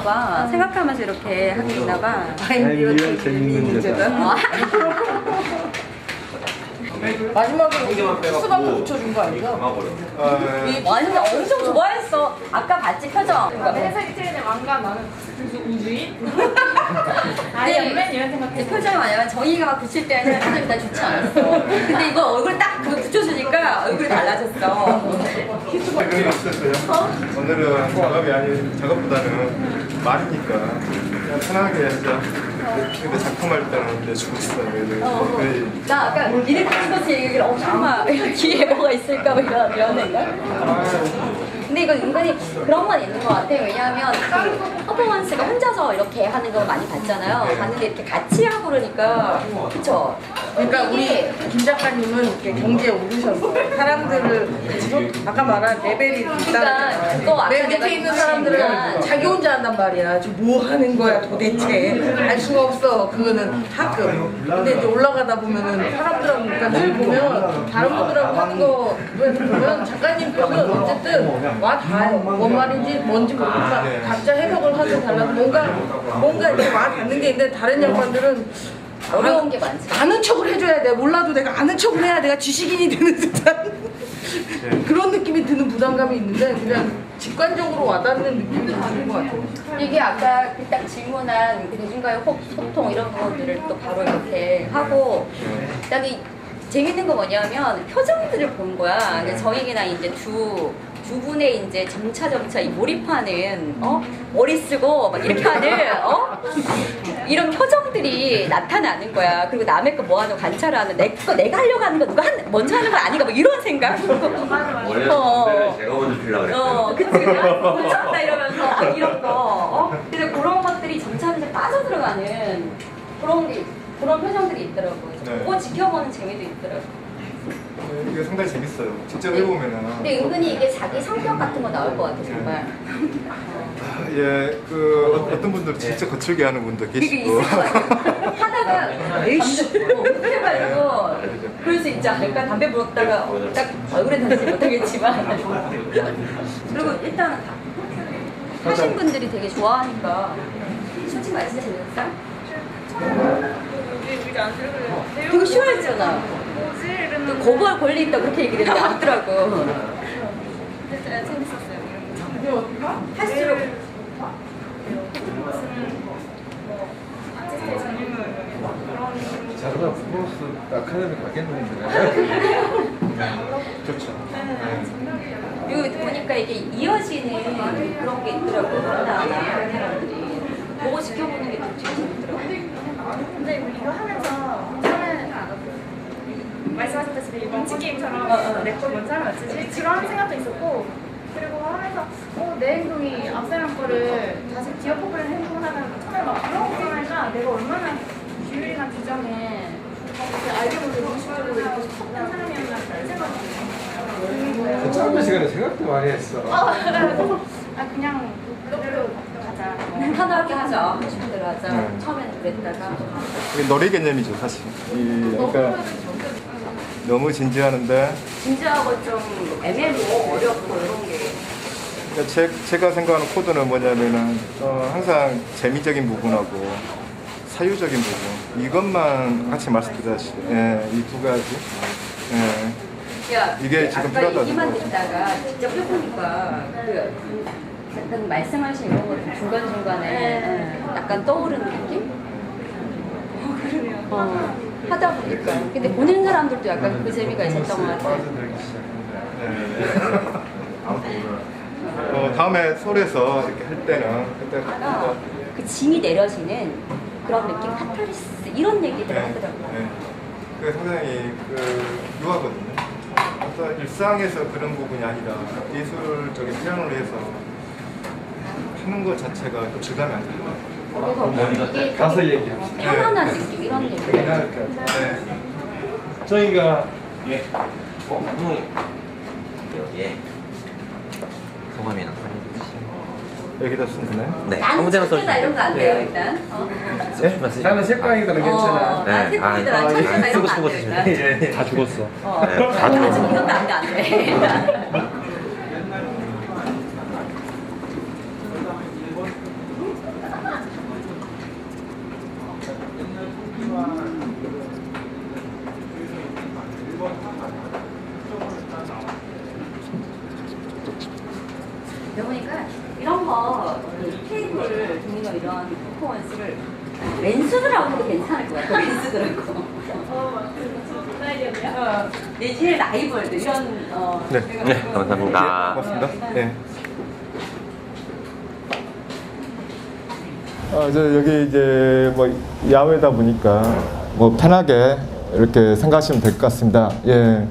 봐. 생각하면서 이렇게 하고 있나 봐. 이런 재밌는 여자. 마지막에 수박 붙여준 거 아니야? 완전 엄청 좋아했어. 아까 봤지 표정. 회사 이틀에 왕관 나는 무슨 우주인? 아이언맨 이런 생각. 표정이 뭐냐면 정의가 막 붙일 때는 표정이 다 좋지 않았어. 근데 이거 얼굴 딱 그거 붙여주니까 얼굴이 달라졌어. 생각이 없었어요. 오늘은 작업이 아닌 작업보다는 말이니까 그냥 편하게 했죠. 근데 작품할 때는 이제 죽었어요. 거의 나 아까 이렇게 찍어서 얘기를 설마 뒤에 뭐가 있을까 뭐 이런 생각? 근데 이건 은근히 그런 건 있는 것 같아. 왜냐하면 그 퍼포먼스가 혼자서 이렇게 하는 거 많이 봤잖아요. 봤는데 이렇게 같이 하고 그러니까 그쵸? 그러니까 우리 김 작가님은 이렇게 경지에 오르셨어. 사람들을 아까 말한 레벨이 그러니까 있다는 그거 아까 맨 내가 밑에 있는 사람들은 자기 혼자 한단 말이야. 저 뭐 하는 거야 도대체. 알 수가 없어. 그거는 하급. 근데 이제 올라가다 보면은 사람들하고 그러니까 늘 보면 다른 분들하고 하는 거 보면 작가님 거는 어쨌든 와 닿아요. 뭔 말인지 뭔지 모르니까 각자 해석을 하고 달라서 뭔가 이렇게 와 닿는 게 있는데 다른 양반들은 어려운 게 많지. 아는 척을 해줘야 돼. 몰라도 내가 아는 척을 해야 내가 지식인이 되는 듯한 그런 느낌이 드는 부담감이 있는데 그냥 직관적으로 와닿는 느낌이 드는 것 같아요. 이게 아까 그 딱 질문한 그 대중과의 소통 이런 부분들을 또 바로 이렇게 하고 그다음에 재밌는 거 뭐냐면 표정들을 본 거야. 근데 정익이나 이제 두 분의 이제 점차 이 몰입하는 머리 쓰고 막 이렇게 하는 이런 표정들이 나타나는 거야. 그리고 남의 거 뭐 하는 거 관찰을 하는 내가 하려고 하는 거 누가 먼저 하는 건 아닌가 뭐 이런 생각. 원래 담배를 제가 먼저 피려고 그랬어요. 그치 괜찮다 이러면서 막 이런 거. 근데 그런 것들이 점차 빠져들어가는 그런 표정들이 있더라고요. 네. 그거 지켜보는 재미도 있더라고요. 이게 상당히 재밌어요. 직접 해보면은. 근데 은근히 이게 자기 성격 같은 거 나올 것 같아 정말. 예, 어떤 분들 진짜 거칠게 하는 분도 그게 계시고. 있을 것 같아. 하다가 에이씨 해가지고 그럴 수 있지 않을까? 담배 불었다가 딱 얼굴에 닿지 못하겠지만 그리고 일단 하신 분들이 되게 좋아하니까 솔직히 말해서 재밌었어? 우리가 안 들어요. 되게 싫어했잖아. 뭐지? 이러는 거부할 권리 있다 그렇게 얘기를 했는데 안 하더라고. 재밌었어요. 할수록 아티스트의 전임을 그런 자루가 프로스 아카데미 가겠는데. 좋죠. 그리고 보니까 이게 이어지는 그런 게 있더라고. 하나하나 사람들이 보고 지켜보는 게 되게 재밌더라고. 근데 이거 하면서 처음에는 말씀하셨다시피 멈치 게임처럼 내 걸 먼저 하면 어쩌지? 그런 생각도 있었고 그리고 하면서 내 행동이 앞 사람 거를 다시 뒤엎어버리는 행동을 하다가 처음에 막 그런 거 하니까 내가 얼마나 규율이나 규정에 알게 모르게 무의식적으로 이렇게 섰던 사람이었나 그런 생각이 들어요. 그 짧은 시간에 생각도 많이 했어. 그냥 그대로 가자. 편하게 하자. 하고 싶은 대로 하자. 네. 처음에는 그랬다가 이게 놀이 개념이죠, 사실. 그러니까 너무 진지하는데 진지하고 좀 애매하고 어렵고 이런 게 그러니까 제가 생각하는 코드는 뭐냐면은 항상 재미적인 부분하고 사유적인 부분 이것만 같이 말씀드렸다시피 이 두 가지 야, 이게 지금 아까 필요하다고 얘기만 듣다가 직접 해보니까 약간 말씀하신 이런 것들 중간중간에 약간 떠오르는 느낌? 그러네요. 하다 보니까. 근데 보는 사람들도 약간 그 재미가 있었던 것 같아요. 다음에 솔에서 이렇게 할 때는 그때 그 짐이 내려지는 그런 느낌, 카타르시스 이런 얘기들을 하더라고요. 그게 상당히 유하거든요. 어떤 일상에서 그런 부분이 아니라 예술적인 표현을 해서 하는 것 자체가 또 질감이 안 좋아요. 이게 가서 얘기합시다. 편안한 느낌 이런 얘기. 저희가 예. 소감이나 여기다 쓰면 되나요? 네. 나는 아무 데나 천재다 이런 거 안 돼요 일단. 나는 색깔이들은 괜찮아. 난 색깔이다 천재다 이런 거 안 쓰고 돼. 쓰시면 일단. 다 죽었어. 다 아직 이것도 안 돼. 일단. 퍼포먼스를 랜스드라고 해도 괜찮을 것 같아요. 랜스드라고. 좋은 아이디어네요. 내지는 라이벌들 이런 네. 네, 감사합니다. 고맙습니다. 네. 여기 이제 뭐 야외다 보니까 뭐 편하게 이렇게 생각하시면 될 것 같습니다. 예.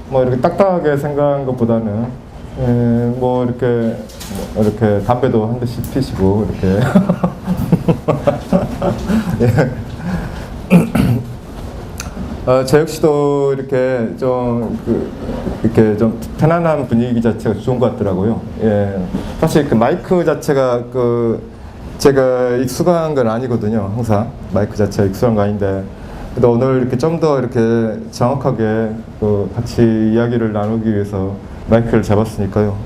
뭐 이렇게 딱딱하게 생각한 것보다는 뭐 이렇게 담배도 한 대씩 피시고 이렇게 예. 저 역시도 이렇게 이렇게 좀 편안한 분위기 자체가 좋은 것 같더라고요. 예. 사실 그 마이크 자체가 제가 익숙한 건 아니거든요. 항상 마이크 자체가 익숙한 거 아닌데, 근데 오늘 이렇게 좀 더 이렇게 정확하게 같이 이야기를 나누기 위해서 마이크를 잡았으니까요.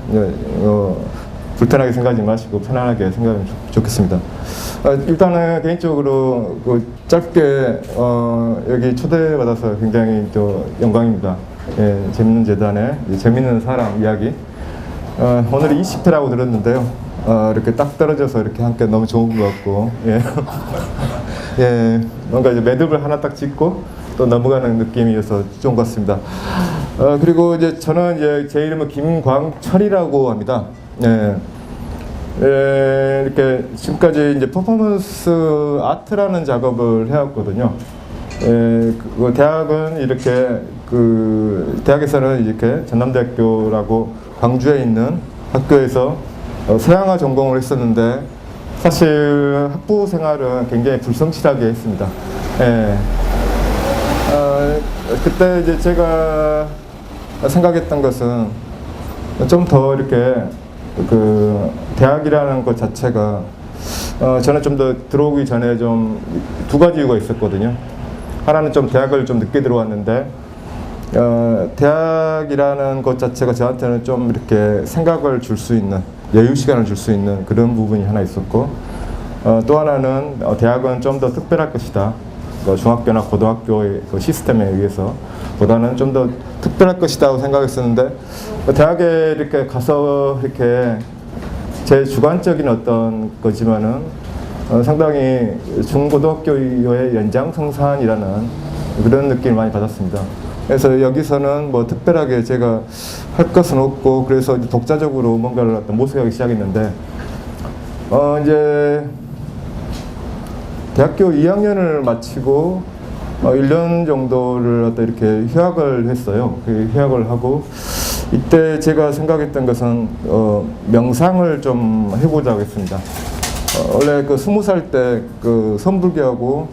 불편하게 생각하지 마시고 편안하게 생각하면 좋겠습니다. 일단은 개인적으로 짧게 여기 초대받아서 굉장히 또 영광입니다. 예, 재밌는 재단에 재밌는 사람 이야기. 오늘이 20회라고 들었는데요. 이렇게 딱 떨어져서 이렇게 함께 너무 좋은 것 같고, 예. 예, 뭔가 이제 매듭을 하나 딱 짓고 또 넘어가는 느낌이어서 좋은 것 같습니다. 그리고 이제 저는 이제 제 이름은 김광철이라고 합니다. 예. 예, 이렇게 지금까지 이제 퍼포먼스 아트라는 작업을 해왔거든요. 예, 대학은 이렇게 대학에서는 이렇게 전남대학교라고 광주에 있는 학교에서 서양화 전공을 했었는데 사실 학부 생활은 굉장히 불성실하게 했습니다. 예. 그때 이제 제가 생각했던 것은 좀 더 이렇게 대학이라는 것 자체가 저는 좀 더 들어오기 전에 좀 두 가지 이유가 있었거든요. 하나는 좀 대학을 좀 늦게 들어왔는데 대학이라는 것 자체가 저한테는 좀 이렇게 생각을 줄 수 있는 여유 시간을 줄 수 있는 그런 부분이 하나 있었고, 또 하나는 대학은 좀 더 특별할 것이다. 중학교나 고등학교의 시스템에 의해서 보다는 좀 더 특별할 것이라고 생각했었는데, 대학에 이렇게 가서 이렇게 제 주관적인 어떤 거지만은 상당히 중고등학교의 연장성산이라는 그런 느낌을 많이 받았습니다. 그래서 여기서는 뭐 특별하게 제가 할 것은 없고, 그래서 이제 독자적으로 뭔가를 모색하기 시작했는데, 이제 대학교 2학년을 마치고 1년 정도를 이렇게 휴학을 했어요. 휴학을 하고, 이때 제가 생각했던 것은 명상을 좀 해보자고 했습니다. 원래 20살 때 선불교하고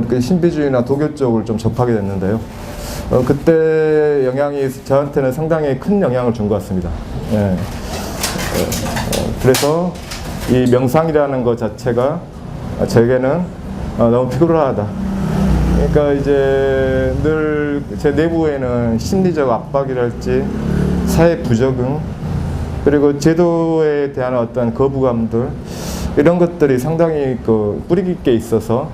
이렇게 신비주의나 도교 쪽을 좀 접하게 됐는데요. 그때 영향이 저한테는 상당히 큰 영향을 준 것 같습니다. 예. 그래서 이 명상이라는 것 자체가 제게는 너무 피곤하다. 그러니까 이제 늘 제 내부에는 심리적 압박이랄지 사회 부적응, 그리고 제도에 대한 어떤 거부감들, 이런 것들이 상당히 뿌리 깊게 있어서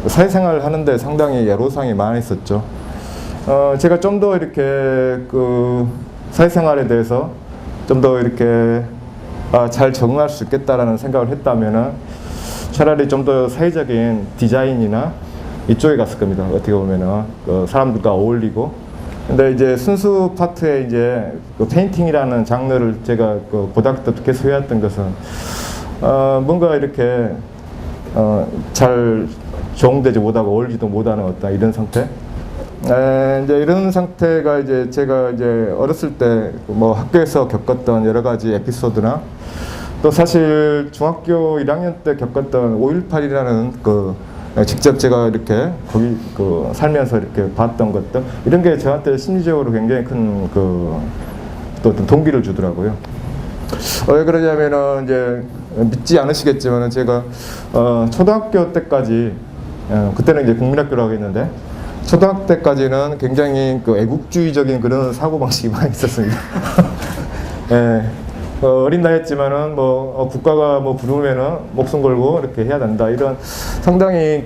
사회생활을 하는데 상당히 애로사항이 많았었죠. 제가 좀 더 이렇게 사회생활에 대해서 좀 더 이렇게 잘 적응할 수 있겠다라는 생각을 했다면은 차라리 좀 더 사회적인 디자인이나 이쪽에 갔을 겁니다. 어떻게 보면은 사람들과 어울리고. 근데 이제 순수 파트에 이제 페인팅이라는 장르를 제가 고등학교 때부터 계속 해왔던 것은 뭔가 이렇게 잘 적응되지 못하고 어울리지도 못하는 어떤 이런 상태. 이제 이런 상태가 이제 제가 이제 어렸을 때 뭐 학교에서 겪었던 여러 가지 에피소드나, 또 사실 중학교 1학년 때 겪었던 5.18이라는 직접 제가 이렇게 거기 살면서 이렇게 봤던 것들, 이런 게 저한테 심리적으로 굉장히 큰 또 어떤 동기를 주더라고요. 왜 그러냐면은 이제 믿지 않으시겠지만은 제가 초등학교 때까지 그때는 이제 국민학교라고 했는데, 초등학교 때까지는 굉장히 애국주의적인 그런 사고방식이 많이 있었습니다. 예. 어린 나이였지만은 국가가 부르면은 목숨 걸고 이렇게 해야 된다, 이런 상당히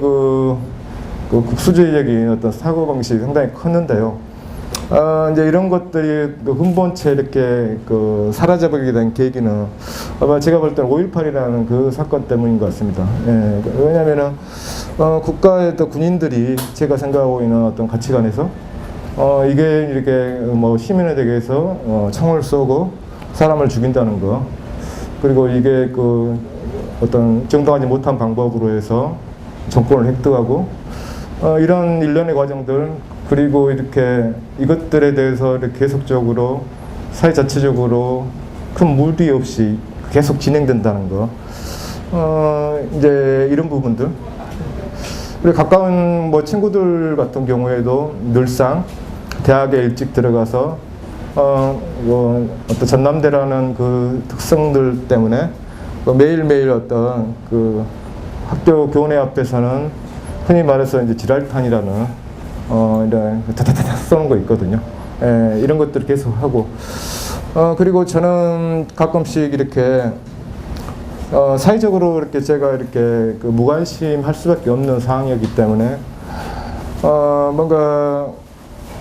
국수주의적인 어떤 사고방식이 상당히 컸는데요. 이제 이런 것들이 그 근본체 이렇게 그 사라져버리게 된 계기는 아마 제가 볼 때는 5.18이라는 그 사건 때문인 것 같습니다. 예, 왜냐면은 국가의 또 군인들이 제가 생각하고 있는 어떤 가치관에서 이게 이렇게 뭐 시민에 대해서 총을 쏘고 사람을 죽인다는 거, 그리고 이게 그 어떤 정당하지 못한 방법으로 해서 정권을 획득하고 이런 일련의 과정들, 그리고 이렇게 이것들에 대해서 이렇게 계속적으로 사회 자체적으로 큰 무리 없이 계속 진행된다는 거, 이제 이런 부분들. 그리고 가까운 뭐 친구들 같은 경우에도 늘상 대학에 일찍 들어가서 뭐 어떤 전남대라는 그 특성들 때문에 매일매일 어떤 그 학교 교내 앞에서는 흔히 말해서 이제 지랄탄이라는 이런 다다다다 쏘는 거 있거든요. 예, 이런 것들을 계속 하고 그리고 저는 가끔씩 이렇게 사회적으로 이렇게 제가 이렇게 그 무관심할 수밖에 없는 상황이기 때문에 뭔가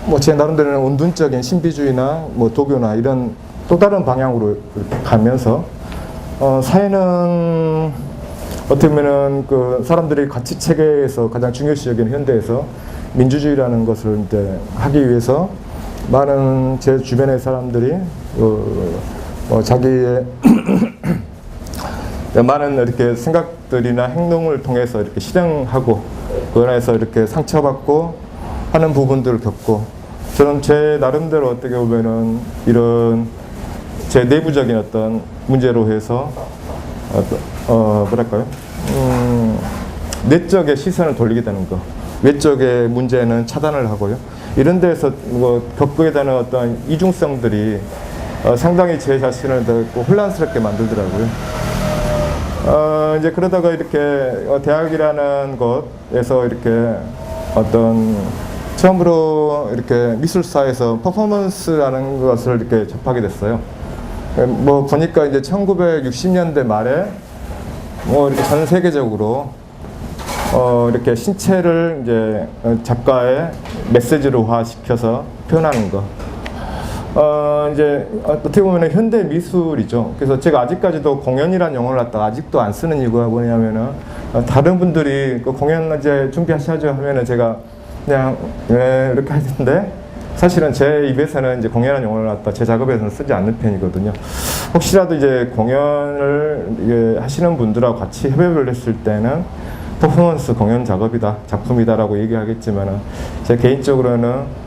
뭐 제 나름대로는 온둔적인 신비주의나 뭐 도교나 이런 또 다른 방향으로 이렇게 가면서 사회는 어떻게 보면은 그 사람들이 가치 체계에서 가장 중요시 여기는 현대에서 민주주의라는 것을 이제 하기 위해서 많은 제 주변의 사람들이 자기의 많은 이렇게 생각들이나 행동을 통해서 이렇게 실행하고 그 안에서 이렇게 상처받고 하는 부분들을 겪고, 저는 제 나름대로 어떻게 보면은 이런 제 내부적인 어떤 문제로 해서 뭐랄까요? 내적의 시선을 돌리게 되는 거, 외적의 문제는 차단을 하고요. 이런 데서 뭐 겪게 되는 어떤 이중성들이 상당히 제 자신을 더 혼란스럽게 만들더라고요. 이제 그러다가 이렇게 대학이라는 곳에서 이렇게 어떤 처음으로 이렇게 미술사에서 퍼포먼스라는 것을 이렇게 접하게 됐어요. 뭐 보니까 이제 1960년대 말에 뭐 이렇게 전 세계적으로 이렇게 신체를 이제 작가의 메시지로화 시켜서 표현하는 거. 이제 어떻게 보면 현대 미술이죠. 그래서 제가 아직까지도 공연이라는 용어를 갖다가 아직도 안 쓰는 이유가 뭐냐면은 다른 분들이 그 공연 이제 준비하셔야죠 하면은 제가 그냥 이렇게 하는데, 사실은 제 입에서는 이제 공연이라는 용어를 갖다 제 작업에서는 쓰지 않는 편이거든요. 혹시라도 이제 공연을 하시는 분들하고 같이 협업을 했을 때는 퍼포먼스 공연 작업이다, 작품이다라고 얘기하겠지만은 제 개인적으로는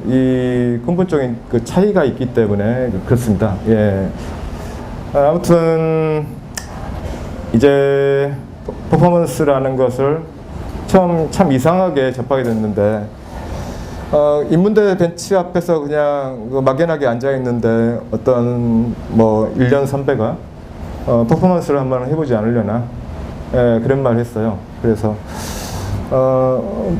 이 근본적인 그 차이가 있기 때문에 그렇습니다. 예. 아무튼 이제 퍼포먼스라는 것을 처음 참 이상하게 접하게 됐는데, 인문대 벤치 앞에서 그냥 막연하게 앉아 있는데 어떤 뭐 1년 선배가 퍼포먼스를 한번 해보지 않으려나, 예, 그런 말을 했어요. 그래서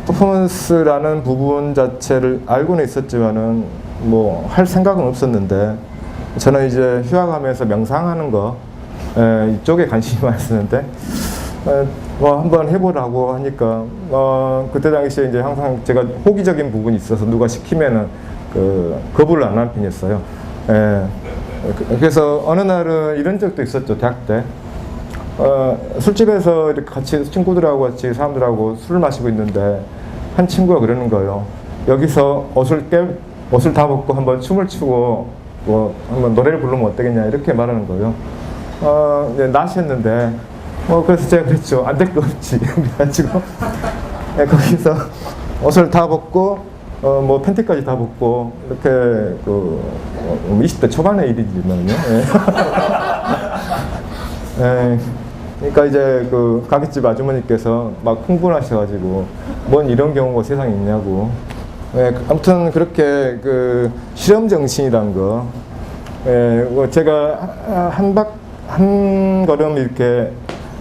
퍼포먼스라는 부분 자체를 알고는 있었지만은 뭐 할 생각은 없었는데, 저는 이제 휴학하면서 명상하는 거 이쪽에 관심이 많았었는데 뭐 한번 해보라고 하니까 그때 당시에 이제 항상 제가 호기적인 부분이 있어서 누가 시키면은 거부를 안 하는 편이었어요. 예. 그래서 어느 날은 이런 적도 있었죠. 대학 때 술집에서 이렇게 같이 친구들하고 같이 사람들하고 술을 마시고 있는데 한 친구가 그러는 거예요. 여기서 옷을 다 벗고 한번 춤을 추고 뭐 한번 노래를 부르면 어떠겠냐, 이렇게 말하는 거예요. 이제 낮이었는데 그래서 제가 그랬죠. 안 될 거 없지. 그래가지고 거기서 옷을 다 벗고 뭐 팬티까지 다 벗고 이렇게 20대 초반의 일이지만요. 예. 그러니까 이제 가게집 아주머니께서 막 흥분하셔가지고 뭔 이런 경우가 세상에 있냐고. 예, 아무튼 그렇게 실험 정신이란 거, 제가 한 걸음 이렇게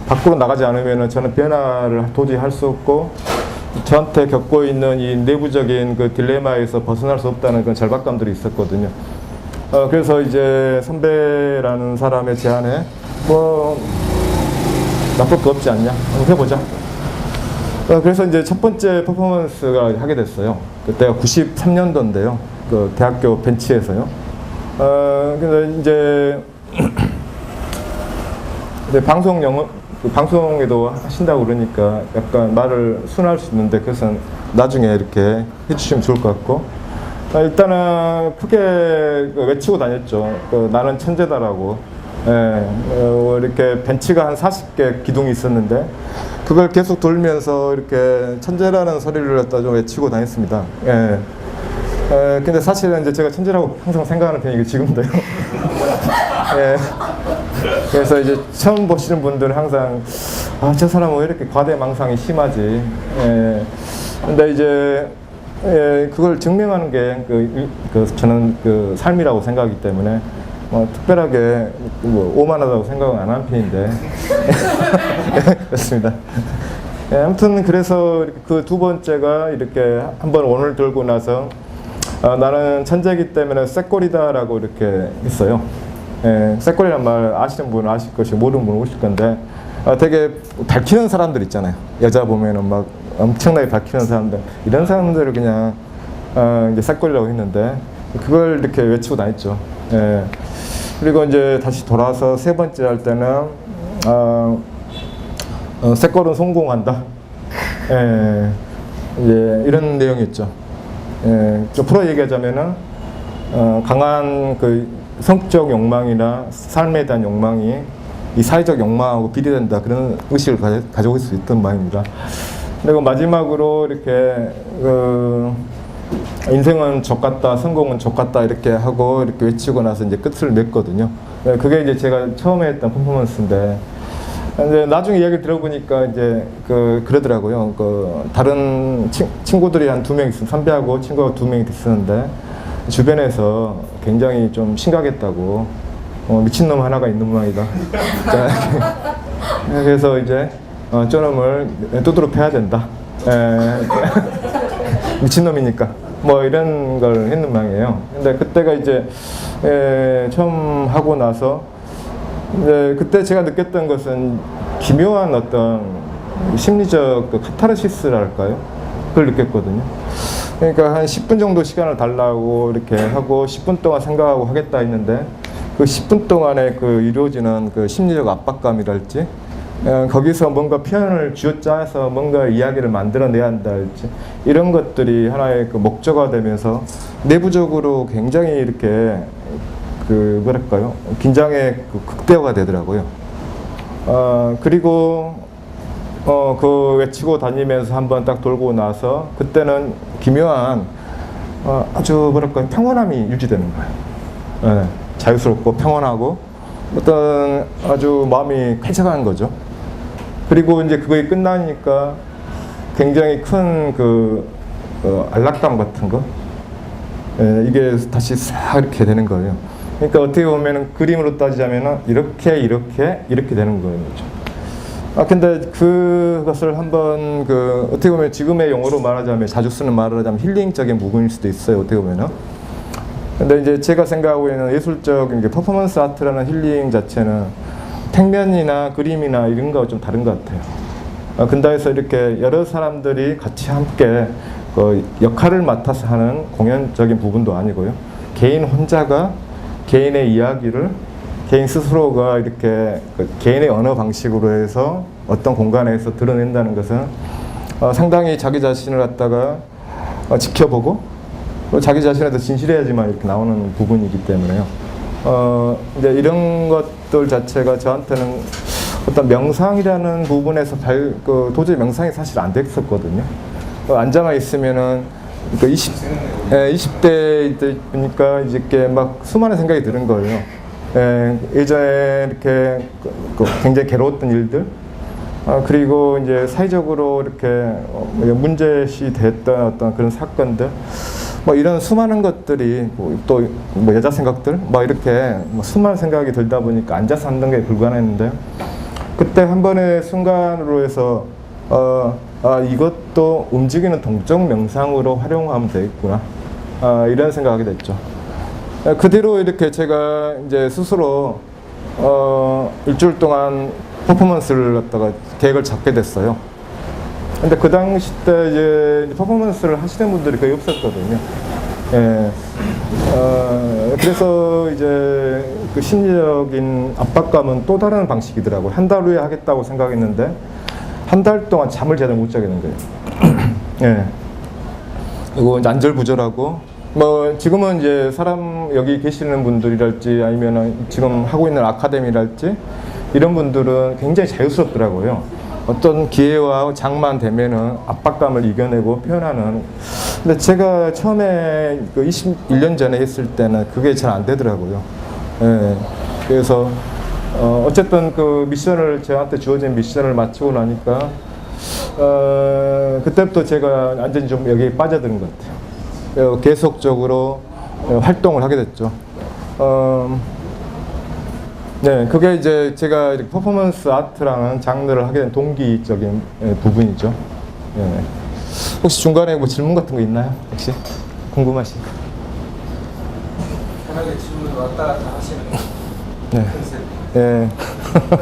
밖으로 나가지 않으면은 저는 변화를 도저히 할 수 없고, 저한테 겪고 있는 이 내부적인 딜레마에서 벗어날 수 없다는 그런 절박감들이 있었거든요. 그래서 이제 선배라는 사람의 제안에 뭐 나쁠 거 없지 않냐, 한번 해보자. 그래서 이제 첫 번째 퍼포먼스가 하게 됐어요. 그때가 93년도인데요. 그 대학교 벤치에서요. 근데 이제 방송에도 하신다고 그러니까 약간 말을 순화할 수 있는데 그것은 나중에 이렇게 해주시면 좋을 것 같고, 일단은 크게 외치고 다녔죠. 나는 천재다라고. 이렇게 벤치가 한 40개 기둥이 있었는데 그걸 계속 돌면서 이렇게 천재라는 소리를 갖다 좀 외치고 다녔습니다. 근데 사실은 이제 제가 천재라고 항상 생각하는 편이고 지금도요. 그래서 이제 처음 보시는 분들은 항상 저 사람은 왜 이렇게 과대망상이 심하지. 근데 이제 그걸 증명하는 게 저는 그 삶이라고 생각하기 때문에 특별하게 오만하다고 생각은 안 하는 편인데 그렇습니다. 아무튼 그래서 그 두 번째가 이렇게 한번 원을 들고 나서 나는 천재이기 때문에 쇳골이다라고 이렇게 했어요. 쇳골이란 말 아시는 분은 아실 것이고 모르는 분은 오실 건데 되게 밝히는 사람들 있잖아요. 여자 보면은 막 엄청나게 밝히는 사람들, 이런 사람들을 그냥 이제 쇳골이라고 했는데 그걸 이렇게 외치고 다녔죠. 그리고 이제 다시 돌아서 세 번째 할 때는 쇳골은 성공한다. 이제 이런 내용이었죠. 좀 풀어 얘기하자면은 강한 그 성적 욕망이나 삶에 대한 욕망이 이 사회적 욕망하고 비례된다, 그런 의식을 가져올 수 있던 바입니다. 그리고 마지막으로 이렇게 인생은 족같다, 성공은 족같다 이렇게 하고 이렇게 외치고 나서 이제 끝을 맺거든요. 그게 이제 제가 처음에 했던 퍼포먼스인데, 이제 나중에 이야기 들어보니까 이제 그러더라고요. 다른 친구들이 한 2명 있으면, 선배하고 친구가 2명이 있었는데 주변에서 굉장히 좀 심각했다고, 미친놈 하나가 있는 모양이다. 그래서 이제 저놈을 두드러 패야 된다. 미친놈이니까. 뭐 이런 걸 했는 모양이에요. 근데 그때가 이제 처음 하고 나서 그때 제가 느꼈던 것은 기묘한 어떤 심리적 카타르시스랄까요? 그걸 느꼈거든요. 그러니까 한 10분 정도 시간을 달라고 이렇게 하고 10분 동안 생각하고 하겠다 했는데 그 10분 동안에 이루어지는 그 심리적 압박감이랄지, 거기서 뭔가 표현을 쥐어짜서 뭔가 이야기를 만들어내야 한다 할지, 이런 것들이 하나의 그 목적화 되면서 내부적으로 굉장히 이렇게 뭐랄까요, 긴장의 극대화가 되더라고요. 그리고 외치고 다니면서 한번 딱 돌고 나서 그때는 기묘한 아주 뭐랄까요, 평온함이 유지되는 거예요. 자유스럽고 평온하고 어떤 아주 마음이 쾌적한 거죠. 그리고 이제 그거에 끝나니까 굉장히 큰 안락감 같은 거, 이게 다시 싹 이렇게 되는 거예요. 그러니까 어떻게 보면은 그림으로 따지자면은 이렇게 되는 거죠. 근데 그것을 한번 어떻게 보면 지금의 용어로 말하자면, 자주 쓰는 말을 하자면 힐링적인 부분일 수도 있어요. 어떻게 보면은. 근데 이제 제가 생각하고 있는 예술적 퍼포먼스 아트라는 힐링 자체는 평면이나 그림이나 이런 거와 좀 다른 것 같아요. 근다해서 이렇게 여러 사람들이 같이 함께 역할을 맡아서 하는 공연적인 부분도 아니고요. 개인 혼자가 개인의 이야기를 개인 스스로가 이렇게 개인의 언어 방식으로 해서 어떤 공간에서 드러낸다는 것은 상당히 자기 자신을 갖다가 지켜보고 자기 자신에 더 진실해야지만 이렇게 나오는 부분이기 때문에요. 이제 이런 것들 자체가 저한테는 어떤 명상이라는 부분에서 도저히 명상이 사실 안 됐었거든요. 앉아만 있으면은 20대 보니까 이제 막 수많은 생각이 드는 거예요. 예전에 이렇게 굉장히 괴로웠던 일들, 그리고 이제 사회적으로 이렇게 문제시 됐던 어떤 그런 사건들, 뭐 이런 수많은 것들이 또 여자 생각들, 이렇게 수많은 생각이 들다 보니까 앉아서 하는 게 불가능했는데, 그때 한 번의 순간으로 해서 이것도 움직이는 동적 명상으로 활용하면 되겠구나, 이런 생각하게 됐죠. 그 뒤로 이렇게 제가 이제 스스로 일주일 동안 퍼포먼스를 갖다가 계획을 잡게 됐어요. 근데 그 당시 때 이제 퍼포먼스를 하시는 분들이 거의 없었거든요. 예. 그래서 이제 그 심리적인 압박감은 또 다른 방식이더라고요. 한 달 후에 하겠다고 생각했는데 한 달 동안 잠을 제대로 못 자게 된 거예요. 예. 그리고 안절부절하고 뭐 지금은 이제 사람 여기 계시는 분들이랄지 아니면은 지금 하고 있는 아카데미랄지 이런 분들은 굉장히 자유스럽더라고요. 어떤 기회와 장만 되면은 압박감을 이겨내고 표현하는. 근데 제가 처음에 그 21년 전에 했을 때는 그게 잘 안 되더라고요. 예. 그래서 어쨌든 그 미션을 저한테 주어진 미션을 마치고 나니까 그때부터 제가 완전히 좀 여기에 빠져드는 것 같아요. 계속적으로 활동을 하게 됐죠. 네, 그게 이제 제가 이렇게 퍼포먼스 아트라는 장르를 하게 된 동기적인 부분이죠. 네. 혹시 중간에 뭐 질문 같은 거 있나요? 혹시 궁금하신 거? 편하게 질문 왔다 갔다 하시는 네. 컨셉. 네.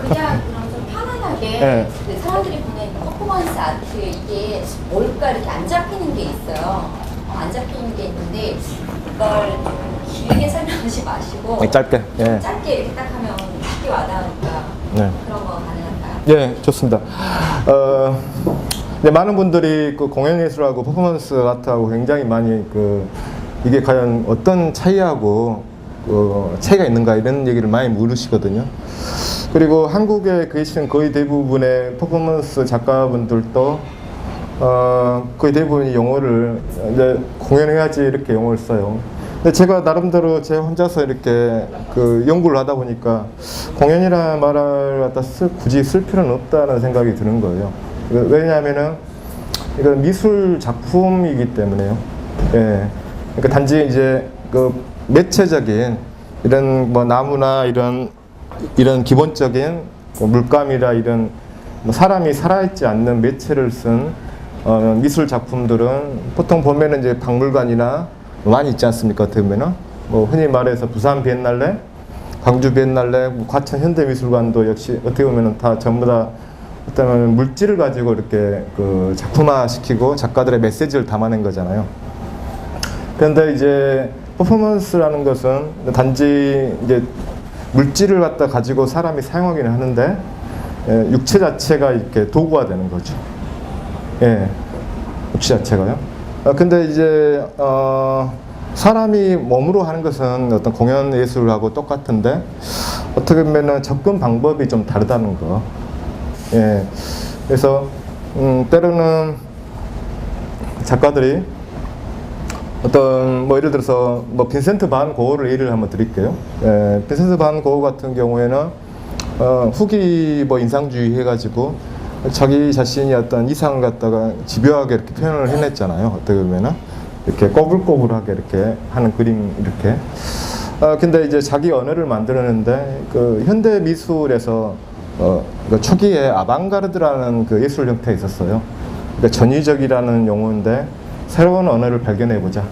그냥 그럼 좀 편안하게 네. 그 사람들이 보는 퍼포먼스 아트 이게 뭘까 이렇게 안 잡히는 게 있어요. 안 잡히는 게 있는데 그걸 길게 설명하지 마시고 네, 짧게. 네. 짧게 이렇게 딱 하면 쉽게 와닿으니까 네. 그런 거 가능할까요? 네, 좋습니다. 네, 많은 분들이 그 공연예술하고 퍼포먼스 아트하고 굉장히 많이 이게 과연 어떤 차이하고 차이가 있는가 이런 얘기를 많이 물으시거든요. 그리고 한국에 계신 거의 대부분의 퍼포먼스 작가분들도 거의 대부분이 영어를 이제 공연해야지 이렇게 영어를 써요. 근데 제가 나름대로 제 혼자서 이렇게 연구를 하다 보니까 공연이라는 말을 갖다 굳이 쓸 필요는 없다는 생각이 드는 거예요. 왜냐하면은 이건 미술 작품이기 때문에요. 예. 그러니까 단지 이제 매체적인 이런 뭐 나무나 이런 기본적인 물감이라 이런 사람이 살아있지 않는 매체를 쓴 미술 작품들은 보통 보면은 이제 박물관이나 많이 있지 않습니까? 어떻게 보면은 뭐 흔히 말해서 부산 비엔날레, 광주 비엔날레, 과천 현대미술관도 역시 어떻게 보면은 다 전부 다 어떤 물질을 가지고 이렇게 작품화 시키고 작가들의 메시지를 담아낸 거잖아요. 그런데 이제 퍼포먼스라는 것은 단지 이제 물질을 갖다 가지고 사람이 사용하기는 하는데 육체 자체가 이렇게 도구화 되는 거죠. 예, 육체 자체가요. 근데 이제 사람이 몸으로 하는 것은 어떤 공연 예술하고 똑같은데 어떻게 보면은 접근 방법이 좀 다르다는 거. 예, 그래서 때로는 작가들이 어떤 뭐 예를 들어서 뭐 빈센트 반 고흐를 예를 한번 드릴게요. 예, 빈센트 반 고흐 같은 경우에는 후기 뭐 인상주의 해가지고 자기 자신이 어떤 이상을 갖다가 집요하게 이렇게 표현을 해냈잖아요. 어떻게 보면은 이렇게 꼬불꼬불하게 이렇게 하는 그림 이렇게. 근데 이제 자기 언어를 만들었는데 현대 미술에서 초기에 아방가르드라는 예술 형태가 있었어요. 그러니까 전위적이라는 용어인데 새로운 언어를 발견해보자.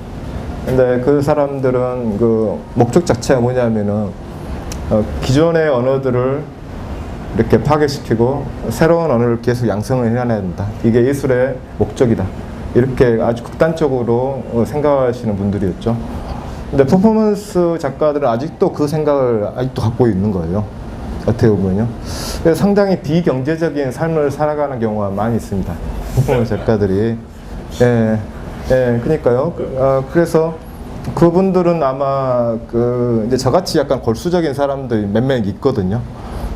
근데 그 사람들은 목적 자체가 뭐냐면은 기존의 언어들을 이렇게 파괴시키고 새로운 언어를 계속 양성을 해야 된다. 이게 예술의 목적이다. 이렇게 아주 극단적으로 생각하시는 분들이었죠. 근데 퍼포먼스 작가들은 아직도 그 생각을 아직도 갖고 있는 거예요. 어떻게 보면요. 그래서 상당히 비경제적인 삶을 살아가는 경우가 많이 있습니다. 퍼포먼스 작가들이. 예, 예, 그러니까요. 그래서 그분들은 아마 이제 저같이 약간 골수적인 사람들이 몇 명 있거든요.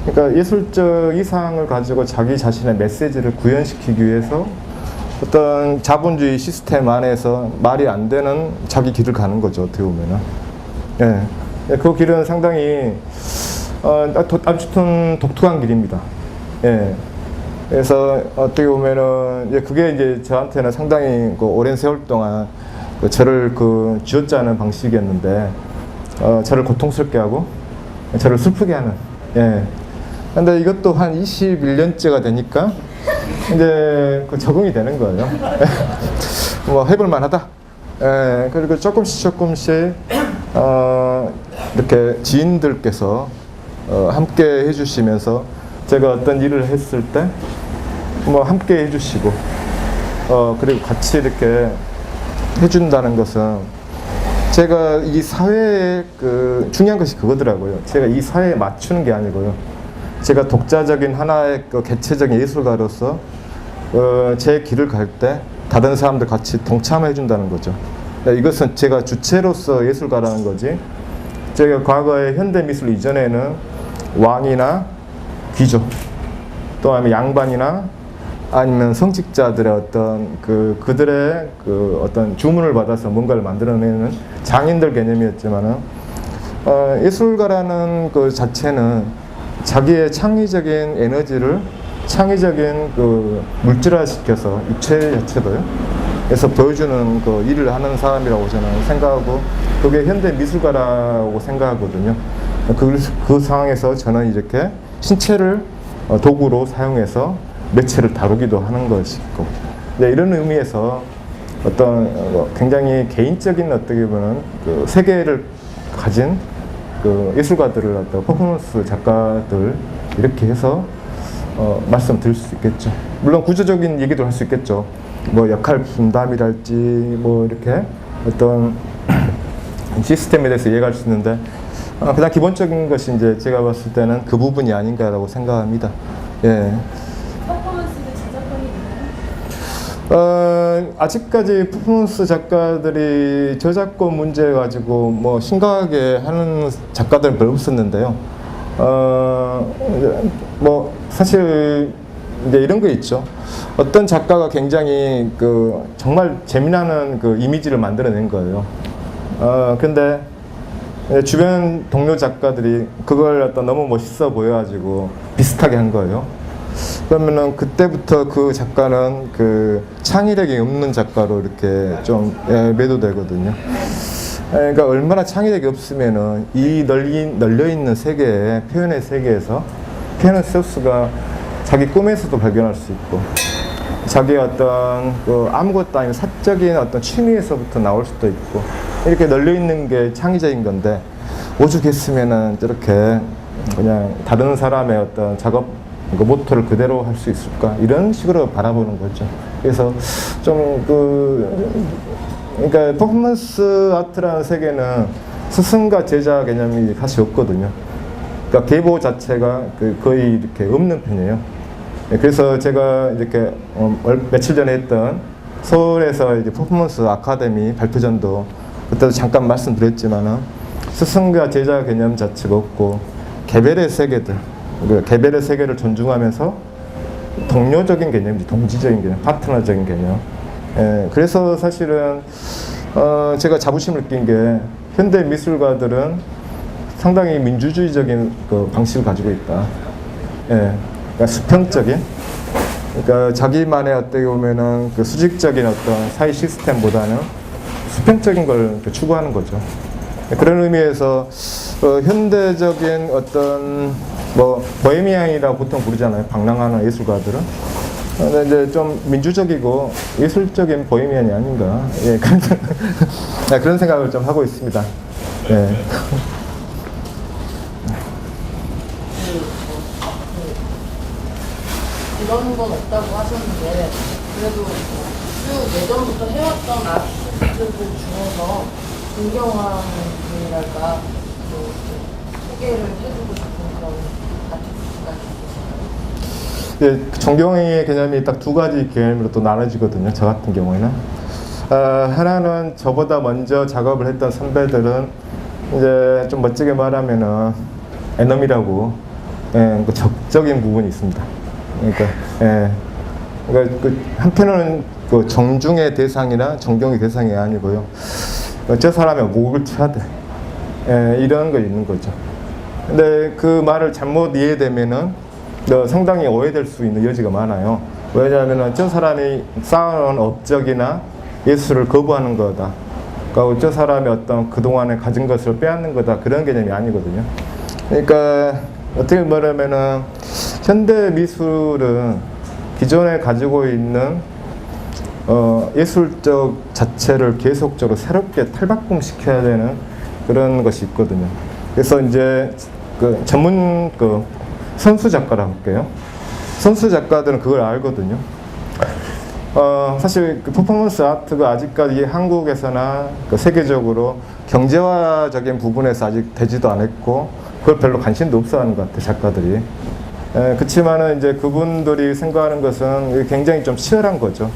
그러니까 예술적 이상을 가지고 자기 자신의 메시지를 구현시키기 위해서 어떤 자본주의 시스템 안에서 말이 안 되는 자기 길을 가는 거죠. 어떻게 보면은. 예. 그 길은 상당히 아주 독특한 길입니다. 예. 그래서 어떻게 보면은 그게 이제 저한테는 상당히 오랜 세월 동안 저를 쥐어짜는 방식이었는데 저를 고통스럽게 하고 저를 슬프게 하는. 예. 근데 이것도 한 21년째가 되니까 이제 적응이 되는 거예요. 뭐 해볼만 하다. 예. 그리고 조금씩 이렇게 지인들께서 함께 해주시면서 제가 어떤 일을 했을 때 뭐 함께 해주시고 그리고 같이 이렇게 해준다는 것은 제가 이 사회에 중요한 것이 그거더라고요. 제가 이 사회에 맞추는 게 아니고요. 제가 독자적인 하나의 개체적인 예술가로서 제 길을 갈 때 다른 사람들 같이 동참해 준다는 거죠. 이것은 제가 주체로서 예술가라는 거지. 제가 과거에 현대미술 이전에는 왕이나 귀족 또 아니면 양반이나 아니면 성직자들의 어떤 그들의 어떤 주문을 받아서 뭔가를 만들어내는 장인들 개념이었지만은 예술가라는 그 자체는 자기의 창의적인 에너지를 창의적인 물질화시켜서 입체 자체도요. 그래서 보여주는 일을 하는 사람이라고 저는 생각하고 그게 현대 미술가라고 생각하거든요. 그 상황에서 저는 이렇게 신체를 도구로 사용해서 매체를 다루기도 하는 것이고, 이런 의미에서 어떤 굉장히 개인적인 어떻게 보면 세계를 가진 예술가들을 어떤 퍼포먼스 작가들 이렇게 해서 말씀드릴 수 있겠죠. 물론 구조적인 얘기도 할 수 있겠죠. 뭐 역할 분담이랄지 뭐 이렇게 어떤 시스템에 대해서 이해할 수 있는데 가장 기본적인 것이 이제 제가 봤을 때는 그 부분이 아닌가라고 생각합니다. 예. 퍼포먼스도 저작권이 있나요? 아직까지 퍼포먼스 작가들이 저작권 문제 가지고 뭐 심각하게 하는 작가들은 별로 없었는데요. 뭐 사실 이제 이런 거 있죠. 어떤 작가가 굉장히 정말 재미나는 이미지를 만들어낸 거예요. 근데 주변 동료 작가들이 그걸 너무 멋있어 보여가지고 비슷하게 한 거예요. 그러면은 그때부터 그 작가는 창의력이 없는 작가로 이렇게 좀 매도되거든요. 그러니까 얼마나 창의력이 없으면은 이 널려 있는 세계에 표현의 세계에서 표현의 소스가 자기 꿈에서도 발견할 수 있고 자기 어떤 아무것도 아닌 사적인 어떤 취미에서부터 나올 수도 있고 이렇게 널려 있는 게 창의적인 건데 오죽했으면은 저렇게 그냥 다른 사람의 어떤 작업 모토를 그대로 할 수 있을까 이런 식으로 바라보는 거죠. 그래서 좀 그러니까 퍼포먼스 아트라는 세계는 스승과 제자 개념이 사실 없거든요. 그러니까 계보 자체가 거의 이렇게 없는 편이에요. 그래서 제가 이렇게 며칠 전에 했던 서울에서 이제 퍼포먼스 아카데미 발표전도 그때도 잠깐 말씀드렸지만은 스승과 제자 개념 자체가 없고 개별의 세계들, 개별의 세계를 존중하면서 동료적인 개념이지, 동지적인 개념, 파트너적인 개념. 그래서 사실은 제가 자부심을 느낀 게 현대 미술가들은 상당히 민주주의적인 방식을 가지고 있다. 그러니까 수평적인, 그러니까 자기만의 어떻게 보면은 수직적인 어떤 사회 시스템보다는 수평적인 걸 추구하는 거죠. 그런 의미에서 현대적인 어떤 보헤미안이라고 보통 부르잖아요. 방랑하는 예술가들은. 근데 이제 좀 민주적이고 예술적인 보헤미안이 아닌가. 예, 그런 생각을 좀 하고 있습니다. 예. 이런 건 없다고 하셨는데 그래도 쭉 예전부터 해왔던 아티스트들 중에서 존경하는 분이랄까 소개를 해주고 싶은 그런 아티스트가 있으신가요? 예, 존경의 개념이 딱 두 가지 개념으로 또 나눠지거든요. 저 같은 경우에는 하나는 저보다 먼저 작업을 했던 선배들은 이제 좀 멋지게 말하면은 에너미라고 적적인 부분이 있습니다. 그러니까, 그러니까 한편으로는 정중의 대상이나 존경의 대상이 아니고요. 저 사람의 목을 쳐야 돼. 이런 거 있는 거죠. 근데 그 말을 잘못 이해되면은 상당히 오해될 수 있는 여지가 많아요. 왜냐하면 저 사람이 쌓아놓은 업적이나 예술을 거부하는 거다. 그러니까 저 사람이 어떤 그동안에 가진 것을 빼앗는 거다. 그런 개념이 아니거든요. 그러니까 어떻게 말하면은 현대 미술은 기존에 가지고 있는 예술적 자체를 계속적으로 새롭게 탈바꿈시켜야 되는 그런 것이 있거든요. 그래서 이제 전문 선수 작가라고 할게요. 선수 작가들은 그걸 알거든요. 사실 그 퍼포먼스 아트가 아직까지 한국에서나 그 세계적으로 경제화적인 부분에서 아직 되지도 않았고 그걸 별로 관심도 없어하는 것 같아요, 작가들이. 그렇지만은 이제 그분들이 생각하는 것은 굉장히 좀 치열한 거죠.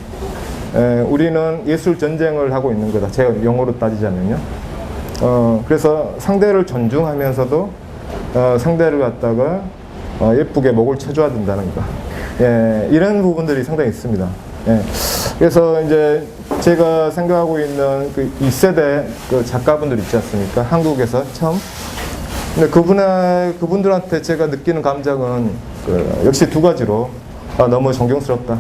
우리는 예술 전쟁을 하고 있는 거다. 제가 영어로 따지자면요. 그래서 상대를 존중하면서도 상대를 갖다가 예쁘게 목을 쳐줘야 된다는 거. 이런 부분들이 상당히 있습니다. 그래서 이제 제가 생각하고 있는 그 2세대 그 작가분들 있지 않습니까? 한국에서 처음. 근데 그분들한테 제가 느끼는 감정은 역시 두 가지로 너무 존경스럽다.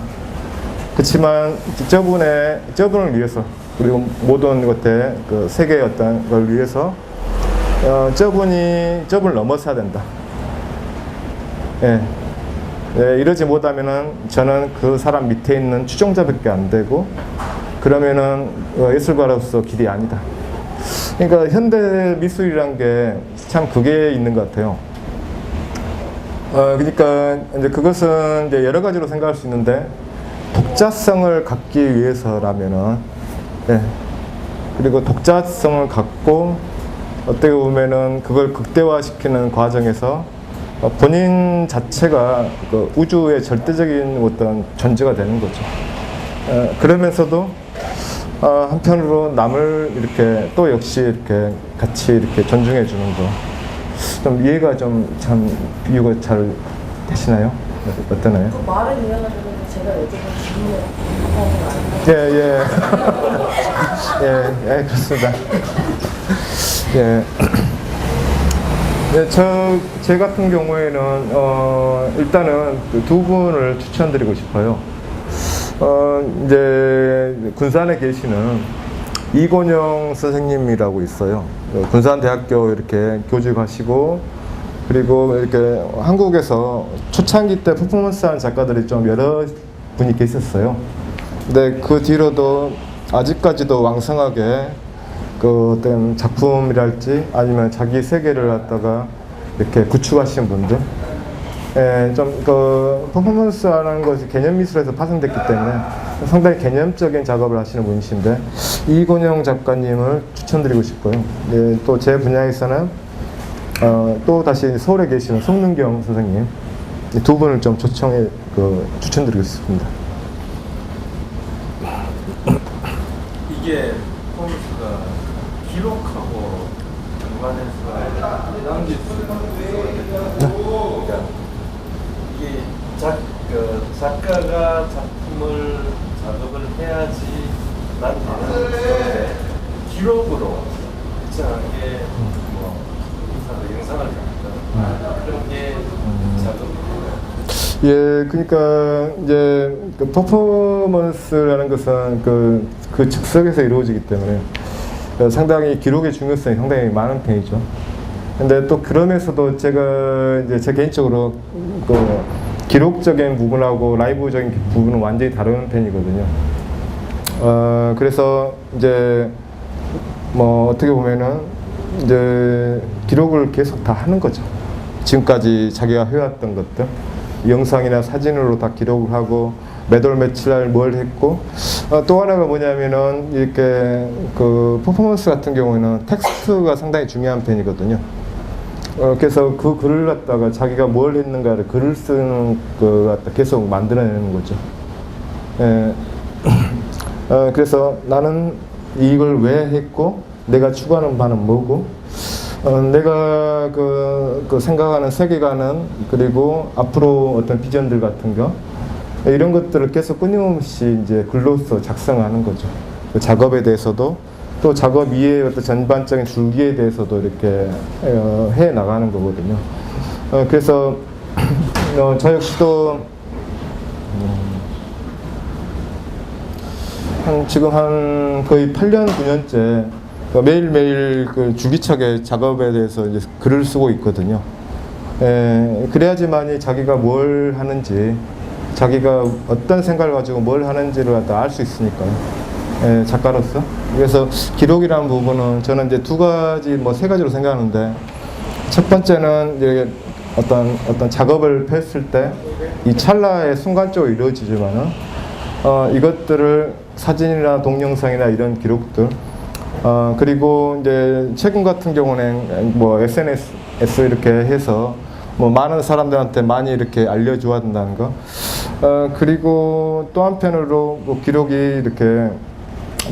그렇지만 저분을 위해서 그리고 모든 것에 그 세계의 어떤 걸 위해서 저분을 넘어서야 된다. 이러지 못하면은 저는 그 사람 밑에 있는 추종자밖에 안 되고 그러면은 예술가로서 길이 아니다. 그러니까 현대 미술이란 게 참 그게 있는 것 같아요. 그러니까 이제 그것은 이제 여러 가지로 생각할 수 있는데 독자성을 갖기 위해서라면은 그리고 독자성을 갖고 어떻게 보면은 그걸 극대화시키는 과정에서 본인 자체가 그 우주의 절대적인 어떤 존재가 되는 거죠. 그러면서도 한편으로 남을 이렇게 또 역시 이렇게 같이 이렇게 존중해 주는 거. 좀 이해가 좀 참 비유가 잘 되시나요? 어떠나요? 그 말을 이해하려면 제가 예전에 기분이 그렇습니다. 제 같은 경우에는 일단은 그 두 분을 추천드리고 싶어요. 이제 군산에 계시는 이곤영 선생님이라고 있어요. 군산대학교 이렇게 교직하시고 그리고 이렇게 한국에서 초창기 때 퍼포먼스하는 작가들이 좀 여러 분이 계셨어요. 근데 그 뒤로도 아직까지도 왕성하게 그 어떤 작품이랄지 아니면 자기 세계를 갖다가 이렇게 구축하신 분들, 좀 그 퍼포먼스라는 것이 개념 미술에서 파생됐기 때문에 상당히 개념적인 작업을 하시는 분이신데 이곤영 작가님을 추천드리고 싶고요. 또 제 분야에서는 또 다시 서울에 계시는 송능경 선생님 두 분을 좀 추천드리고 싶습니다. 이게 퍼포먼스가 기록하고 연관해서 남길 수 있는 그러니까 이게 작가가 작업을 해야지 나타나는 기록으로 이상하게 뭐 영상을 잡든 그런 게 작업이에요. 그러니까 이제 그 퍼포먼스라는 것은 그 즉석에서 이루어지기 때문에 상당히 기록의 중요성이 상당히 많은 편이죠. 근데 또 그러면서도 제가 이제 제 개인적으로 그 기록적인 부분하고 라이브적인 부분은 완전히 다른 편이거든요. 그래서 이제 뭐 어떻게 보면은 이제 기록을 계속 다 하는 거죠. 지금까지 자기가 해왔던 것들 영상이나 사진으로 다 기록을 하고 몇 월 며칠 날 뭘 했고 또 하나가 뭐냐면은 이렇게 그 퍼포먼스 같은 경우에는 텍스트가 상당히 중요한 편이거든요. 그래서 그 글을 갖다가 자기가 뭘 했는가를 글을 쓰는 거 갖다 계속 만들어내는 거죠. 그래서 나는 이걸 왜 했고 내가 추구하는 바는 뭐고 내가 그 생각하는 세계관은 그리고 앞으로 어떤 비전들 같은 거 이런 것들을 계속 끊임없이 이제 글로써 작성하는 거죠. 그 작업에 대해서도 또 작업 이외의 어떤 전반적인 줄기에 대해서도 이렇게 해 나가는 거거든요. 그래서 저 역시도 지금 한 거의 8년 9년째 매일매일 그 주기차게 작업에 대해서 이제 글을 쓰고 있거든요. 그래야지만이 자기가 뭘 하는지, 자기가 어떤 생각을 가지고 뭘 하는지를 갖다 알 수 있으니까요. 작가로서. 그래서 기록이라는 부분은 저는 이제 두 가지, 뭐 세 가지로 생각하는데, 첫 번째는 이제 어떤 작업을 펼칠 때 이 찰나의 순간적으로 이루어지지만은 이것들을 사진이나 동영상이나 이런 기록들, 그리고 이제 최근 같은 경우는 뭐 SNS 이렇게 해서 뭐 많은 사람들한테 많이 이렇게 알려줘야 된다는 거. 그리고 또 한편으로 뭐 기록이 이렇게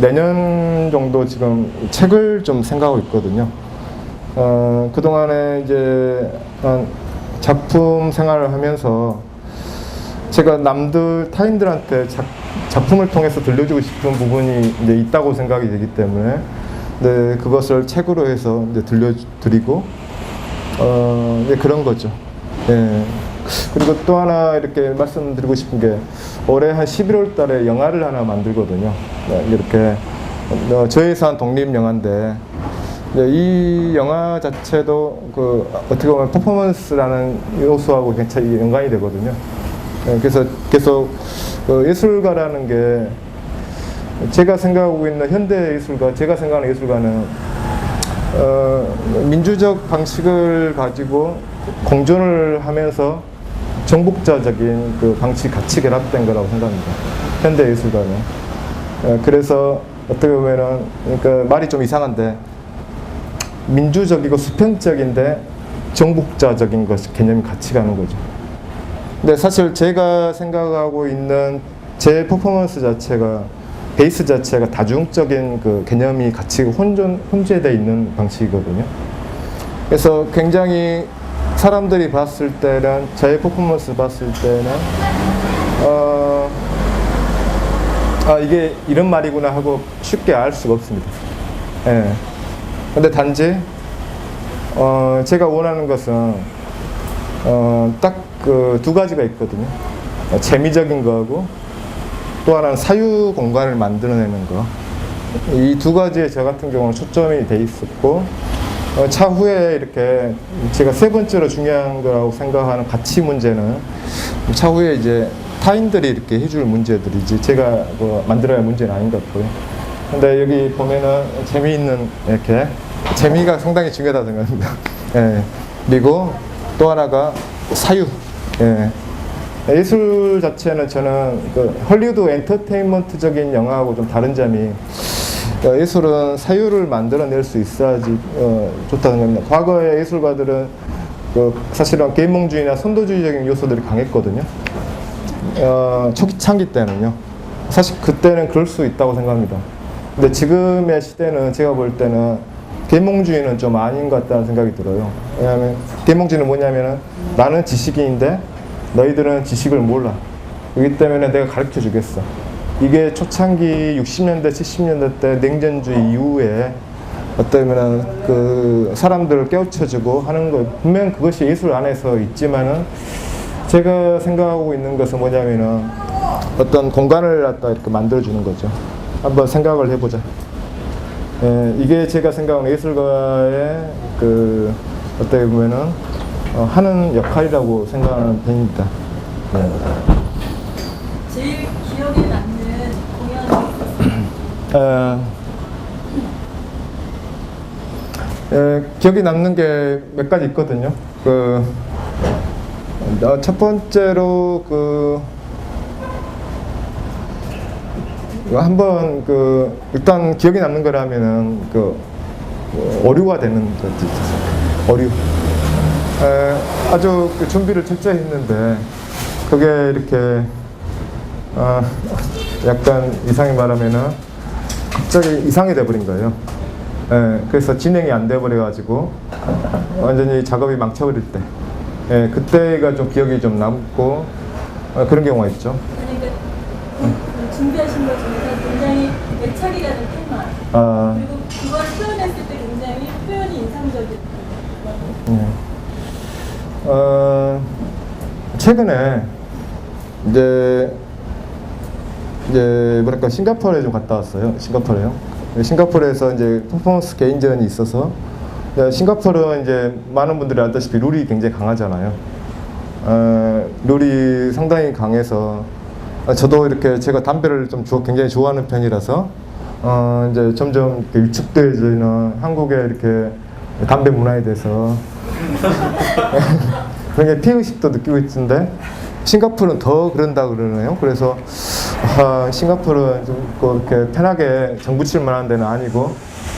내년 정도 지금 책을 좀 생각하고 있거든요. 그동안에 이제 작품 생활을 하면서 제가 타인들한테 작품을 통해서 들려주고 싶은 부분이 이제 있다고 생각이 되기 때문에, 네, 그것을 책으로 해서 이제 들려드리고, 네, 그런 거죠. 예. 그리고 또 하나 이렇게 말씀드리고 싶은 게, 올해 한 11월 달에 영화를 하나 만들거든요. 네, 이렇게, 저예산 독립 영화인데, 네, 이 영화 자체도 어떻게 보면 퍼포먼스라는 요소하고 굉장히 연관이 되거든요. 네, 그래서 계속 예술가라는 게, 제가 생각하고 있는 현대 예술가, 제가 생각하는 예술가는 민주적 방식을 가지고 공존을 하면서 정복자적인 그 방식 같이 결합된 거라고 생각합니다. 현대 예술가는. 그래서 어떻게 보면은, 그러니까 말이 좀 이상한데, 민주적이고 수평적인데 정복자적인 것 개념이 같이 가는 거죠. 근데 사실 제가 생각하고 있는 제 퍼포먼스 자체가, 베이스 자체가 다중적인 그 개념이 같이 혼재되어 있는 방식이거든요. 그래서 굉장히 사람들이 봤을 때는, 제 퍼포먼스 봤을 때는 이게 이런 말이구나 하고 쉽게 알 수가 없습니다. 예. 근데 단지 제가 원하는 것은 딱 그 두 가지가 있거든요. 재미적인 거하고 또 하나는 사유 공간을 만들어내는 거. 이 두 가지에 저 같은 경우는 초점이 돼 있었고, 차후에 이렇게 제가 세 번째로 중요한 거라고 생각하는 가치 문제는, 차후에 이제 타인들이 이렇게 해줄 문제들이지 제가 뭐 만들어야 할 문제는 아닌 것 같고요. 근데 여기 보면은 재미있는, 이렇게 재미가 상당히 중요하다고 생각합니다. 예. 그리고 또 하나가 사유. 예. 예술 자체는 저는 헐리우드 엔터테인먼트적인 영화하고 좀 다른 점이, 예술은 사유를 만들어낼 수 있어야지 좋다는 겁니다. 과거의 예술가들은 사실은 계몽주의나 선도주의적인 요소들이 강했거든요. 초창기 때는요. 사실 그때는 그럴 수 있다고 생각합니다. 근데 지금의 시대는 제가 볼 때는 계몽주의는 좀 아닌 것 같다는 생각이 들어요. 왜냐하면 계몽주의는 뭐냐면은, 나는 지식인인데 너희들은 지식을 몰라. 그렇기 때문에 내가 가르쳐 주겠어. 이게 초창기 60년대, 70년대 때 냉전주의 이후에 어떠면은 그 사람들을 깨우쳐주고 하는 거, 분명 그것이 예술 안에서 있지만은, 제가 생각하고 있는 것은 뭐냐면은 어떤 공간을 갖다 이렇게 만들어주는 거죠. 한번 생각을 해보자. 예, 이게 제가 생각하는 예술가의 어떻게 보면은 하는 역할이라고 생각하는 편입니다. 네. 제일 기억에 남는 공연이 있었어요? 기억에 남는 게 몇 가지 있거든요. 첫 번째로 한번 일단 기억에 남는 거라면은 오류가 되는 것도 있었어요. 오류. 아주 준비를 철저히 했는데 그게 이렇게 약간 이상히 말하면은 갑자기 이상이 돼버린 거예요. 그래서 진행이 안 돼버려 가지고 완전히 작업이 망쳐버릴 때, 그때가 좀 기억이 좀 남고 그런 경우가 있죠. 준비하신 것 중에서 굉장히 애착이 가는 테마, 그리고 그걸 표현했을 때 굉장히 표현이 인상적이었던 최근에 이제 뭐랄까 싱가포르에 좀 갔다 왔어요. 싱가포르에서 이제 퍼포먼스 개인전이 있어서, 싱가포르는 이제 많은 분들이 알다시피 룰이 굉장히 강하잖아요. 룰이 상당히 강해서, 저도 이렇게 제가 담배를 좀 굉장히 좋아하는 편이라서 이제 점점 위축되어지는 한국의 이렇게 담배 문화에 대해서 굉장히 피의식도 느끼고 있는데, 싱가포르는 더 그런다 그러네요. 그래서 싱가포르는 좀 그렇게 편하게 정 붙일 만한 데는 아니고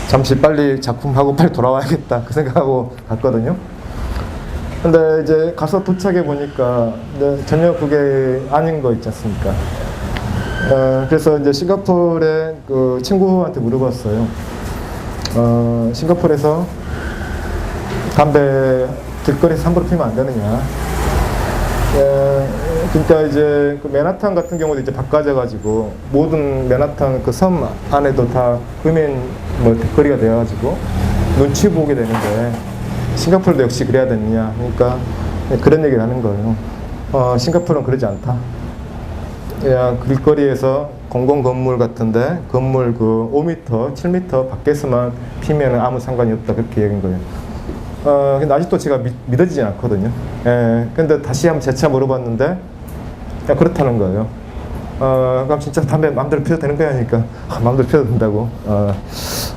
잠시 빨리 작품하고 빨리 돌아와야겠다 그 생각하고 갔거든요. 근데 이제 가서 도착해 보니까 전혀 그게 아닌 거 있지 않습니까? 그래서 이제 싱가포르에 그 친구한테 물어봤어요. 싱가포르에서 담배 길거리에서 함부로 피우면 안 되느냐? 그러니까 이제 그 맨하탄 같은 경우도 이제 바꿔져가지고 모든 맨하탄 그 섬 안에도 다 금연 뭐 길거리가 되어가지고 눈치 보게 되는데 싱가포르도 역시 그래야 되느냐? 그러니까 그런 얘기를 하는 거예요. 싱가포르는 그러지 않다. 그냥 길거리에서 공공 건물 같은데 건물 그 5m, 7m 밖에서만 피면 아무 상관이 없다 그렇게 얘기한 거예요. 근데 아직도 제가 믿어지진 않거든요. 근데 다시 한번 재차 물어봤는데 그렇다는 거예요. 그럼 진짜 담배 마음대로 피워도 되는 거야 하니까 마음대로 피워도 된다고.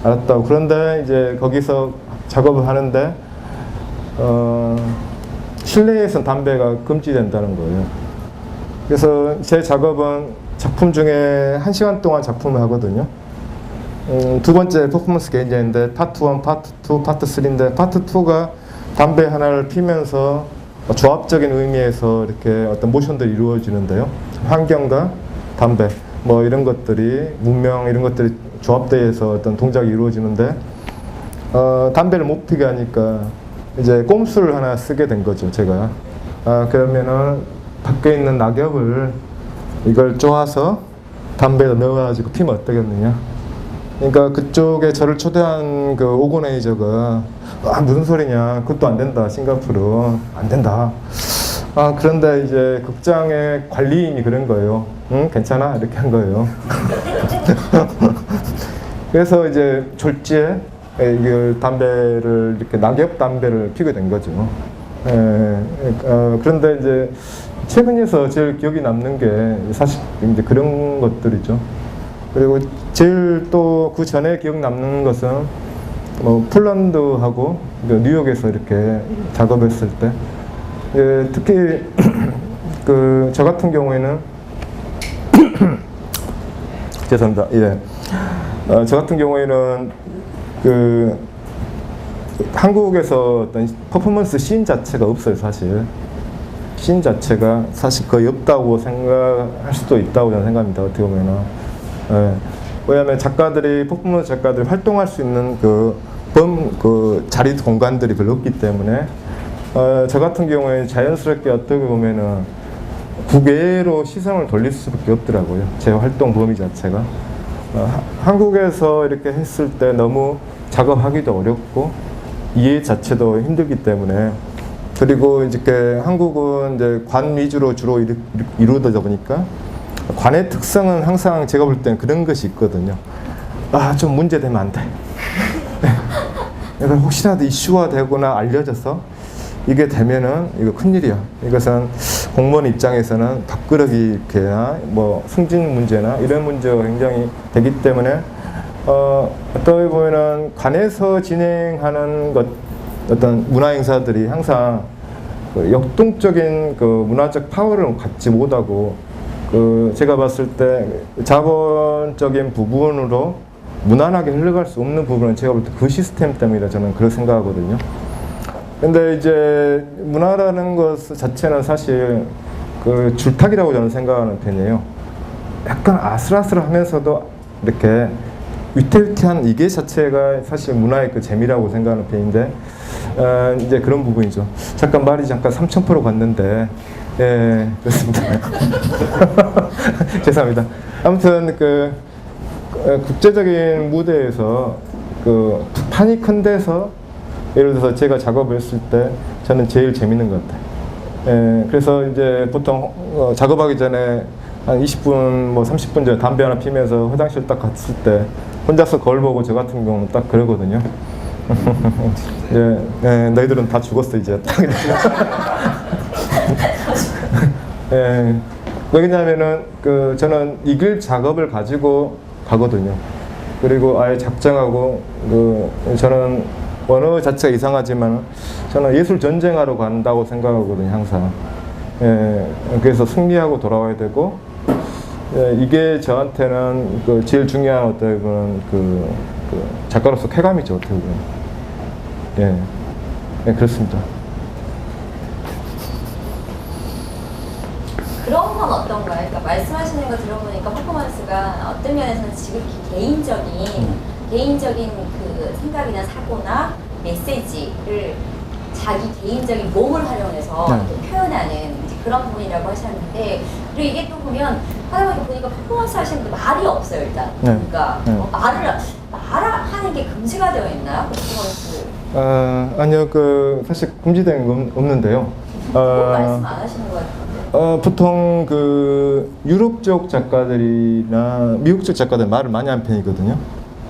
알았다고. 그런데 이제 거기서 작업을 하는데 실내에서는 담배가 금지된다는 거예요. 그래서 제 작업은 작품 중에 1시간 동안 작품을 하거든요. 두 번째 퍼포먼스 개인전인데 파트 1, 파트 2, 파트 3인데 파트 2가 담배 하나를 피면서 조합적인 의미에서 이렇게 어떤 모션들이 이루어지는데요. 환경과 담배 뭐 이런 것들이 문명 이런 것들이 조합되어서 어떤 동작이 이루어지는데 담배를 못 피게 하니까 이제 꼼수를 하나 쓰게 된 거죠. 제가 그러면은 밖에 있는 낙엽을 이걸 쪼아서 담배에 넣어가지고 피면 어떠겠느냐. 그러니까 그쪽에 저를 초대한 그 오거나이저가 무슨 소리냐, 그것도 안 된다, 싱가포르 안 된다. 그런데 이제 극장의 관리인이 그런 거예요. 응, 괜찮아, 이렇게 한 거예요. 그래서 이제 졸지에 이 담배를 이렇게 낙엽 담배를 피게 된 거죠. 그런데 이제 최근에서 제일 기억이 남는 게 사실 이제 그런 것들이죠. 그리고 제일 또 그 전에 기억 남는 것은 뭐 폴란드하고 뉴욕에서 이렇게 작업했을 때 특히 그 저 같은 경우에는 죄송합니다. 예, 저 같은 경우에는 그 한국에서 어떤 퍼포먼스 씬 자체가 없어요. 사실 씬 자체가 사실 거의 없다고 생각할 수도 있다고 저는 생각합니다. 어떻게 보면은. 예. 왜냐하면 작가들이 퍼포먼스 작가들이 활동할 수 있는 그 자리 공간들이 별로 없기 때문에 저 같은 경우에 자연스럽게 어떻게 보면은 국외로 시선을 돌릴 수밖에 없더라고요. 제 활동 범위 자체가 한국에서 이렇게 했을 때 너무 작업하기도 어렵고 이해 자체도 힘들기 때문에 그리고 이제 한국은 이제 관 위주로 주로 이루어지다 보니까 관의 특성은 항상 제가 볼 때는 그런 것이 있거든요. 좀 문제되면 안 돼. 그래서 혹시라도 이슈화 되거나 알려져서 이게 되면은 이거 큰일이야. 이것은 공무원 입장에서는 밥그릇이 이렇게나 뭐 승진 문제나 이런 문제가 굉장히 되기 때문에 어떻게 보면은 관에서 진행하는 어떤 문화 행사들이 항상 그 역동적인 그 문화적 파워를 갖지 못하고 제가 봤을 때 자본적인 부분으로 무난하게 흘러갈 수 없는 부분은 제가 볼 때 그 시스템 때문이라 저는 그렇게 생각하거든요. 근데 이제 문화라는 것 자체는 사실 그 줄타기라고 저는 생각하는 편이에요. 약간 아슬아슬하면서도 이렇게 위태위태한 이게 자체가 사실 문화의 그 재미라고 생각하는 편인데 이제 그런 부분이죠. 잠깐 말이 잠깐 3000% 갔는데 예, 그렇습니다. 죄송합니다. 아무튼 국제적인 무대에서 판이 큰 데서 예를 들어서 제가 작업을 했을 때 저는 제일 재밌는 것 같아요. 예, 그래서 이제 보통 작업하기 전에 한 20분, 뭐 30분 전에 담배 하나 피면서 화장실 딱 갔을 때 혼자서 거울 보고 저 같은 경우는 딱 그러거든요. 예, 너희들은 다 죽었어 이제. 예, 왜냐면은 저는 이길 작업을 가지고 가거든요. 그리고 아예 작정하고 저는 언어 자체가 이상하지만 저는 예술 전쟁하러 간다고 생각하거든요, 항상. 예, 그래서 승리하고 돌아와야 되고 예, 이게 저한테는 그 제일 중요한 어떤 그 작가로서 쾌감이죠, 어떻게 보면. 예, 예, 그렇습니다. 그런 건 어떤가요? 그러니까 말씀하시는 거 들어보니까 퍼포먼스가 어떤 면에서는 지극히 개인적인 그 생각이나 사고나 메시지를 자기 개인적인 몸을 활용해서 네. 이렇게 표현하는 이제 그런 부분이라고 하셨는데, 그리고 이게 또 보면 하다 보니까 퍼포먼스 하시는데 말이 없어요, 일단. 네. 그러니까 네. 말하는 게 금지가 되어 있나요? 퍼포먼스. 아니요, 사실 금지된 건 없는데요. 말씀 안 하시는 것 같은데. 보통 유럽 쪽 작가들이나 미국 쪽 작가들 말을 많이 하는 편이거든요.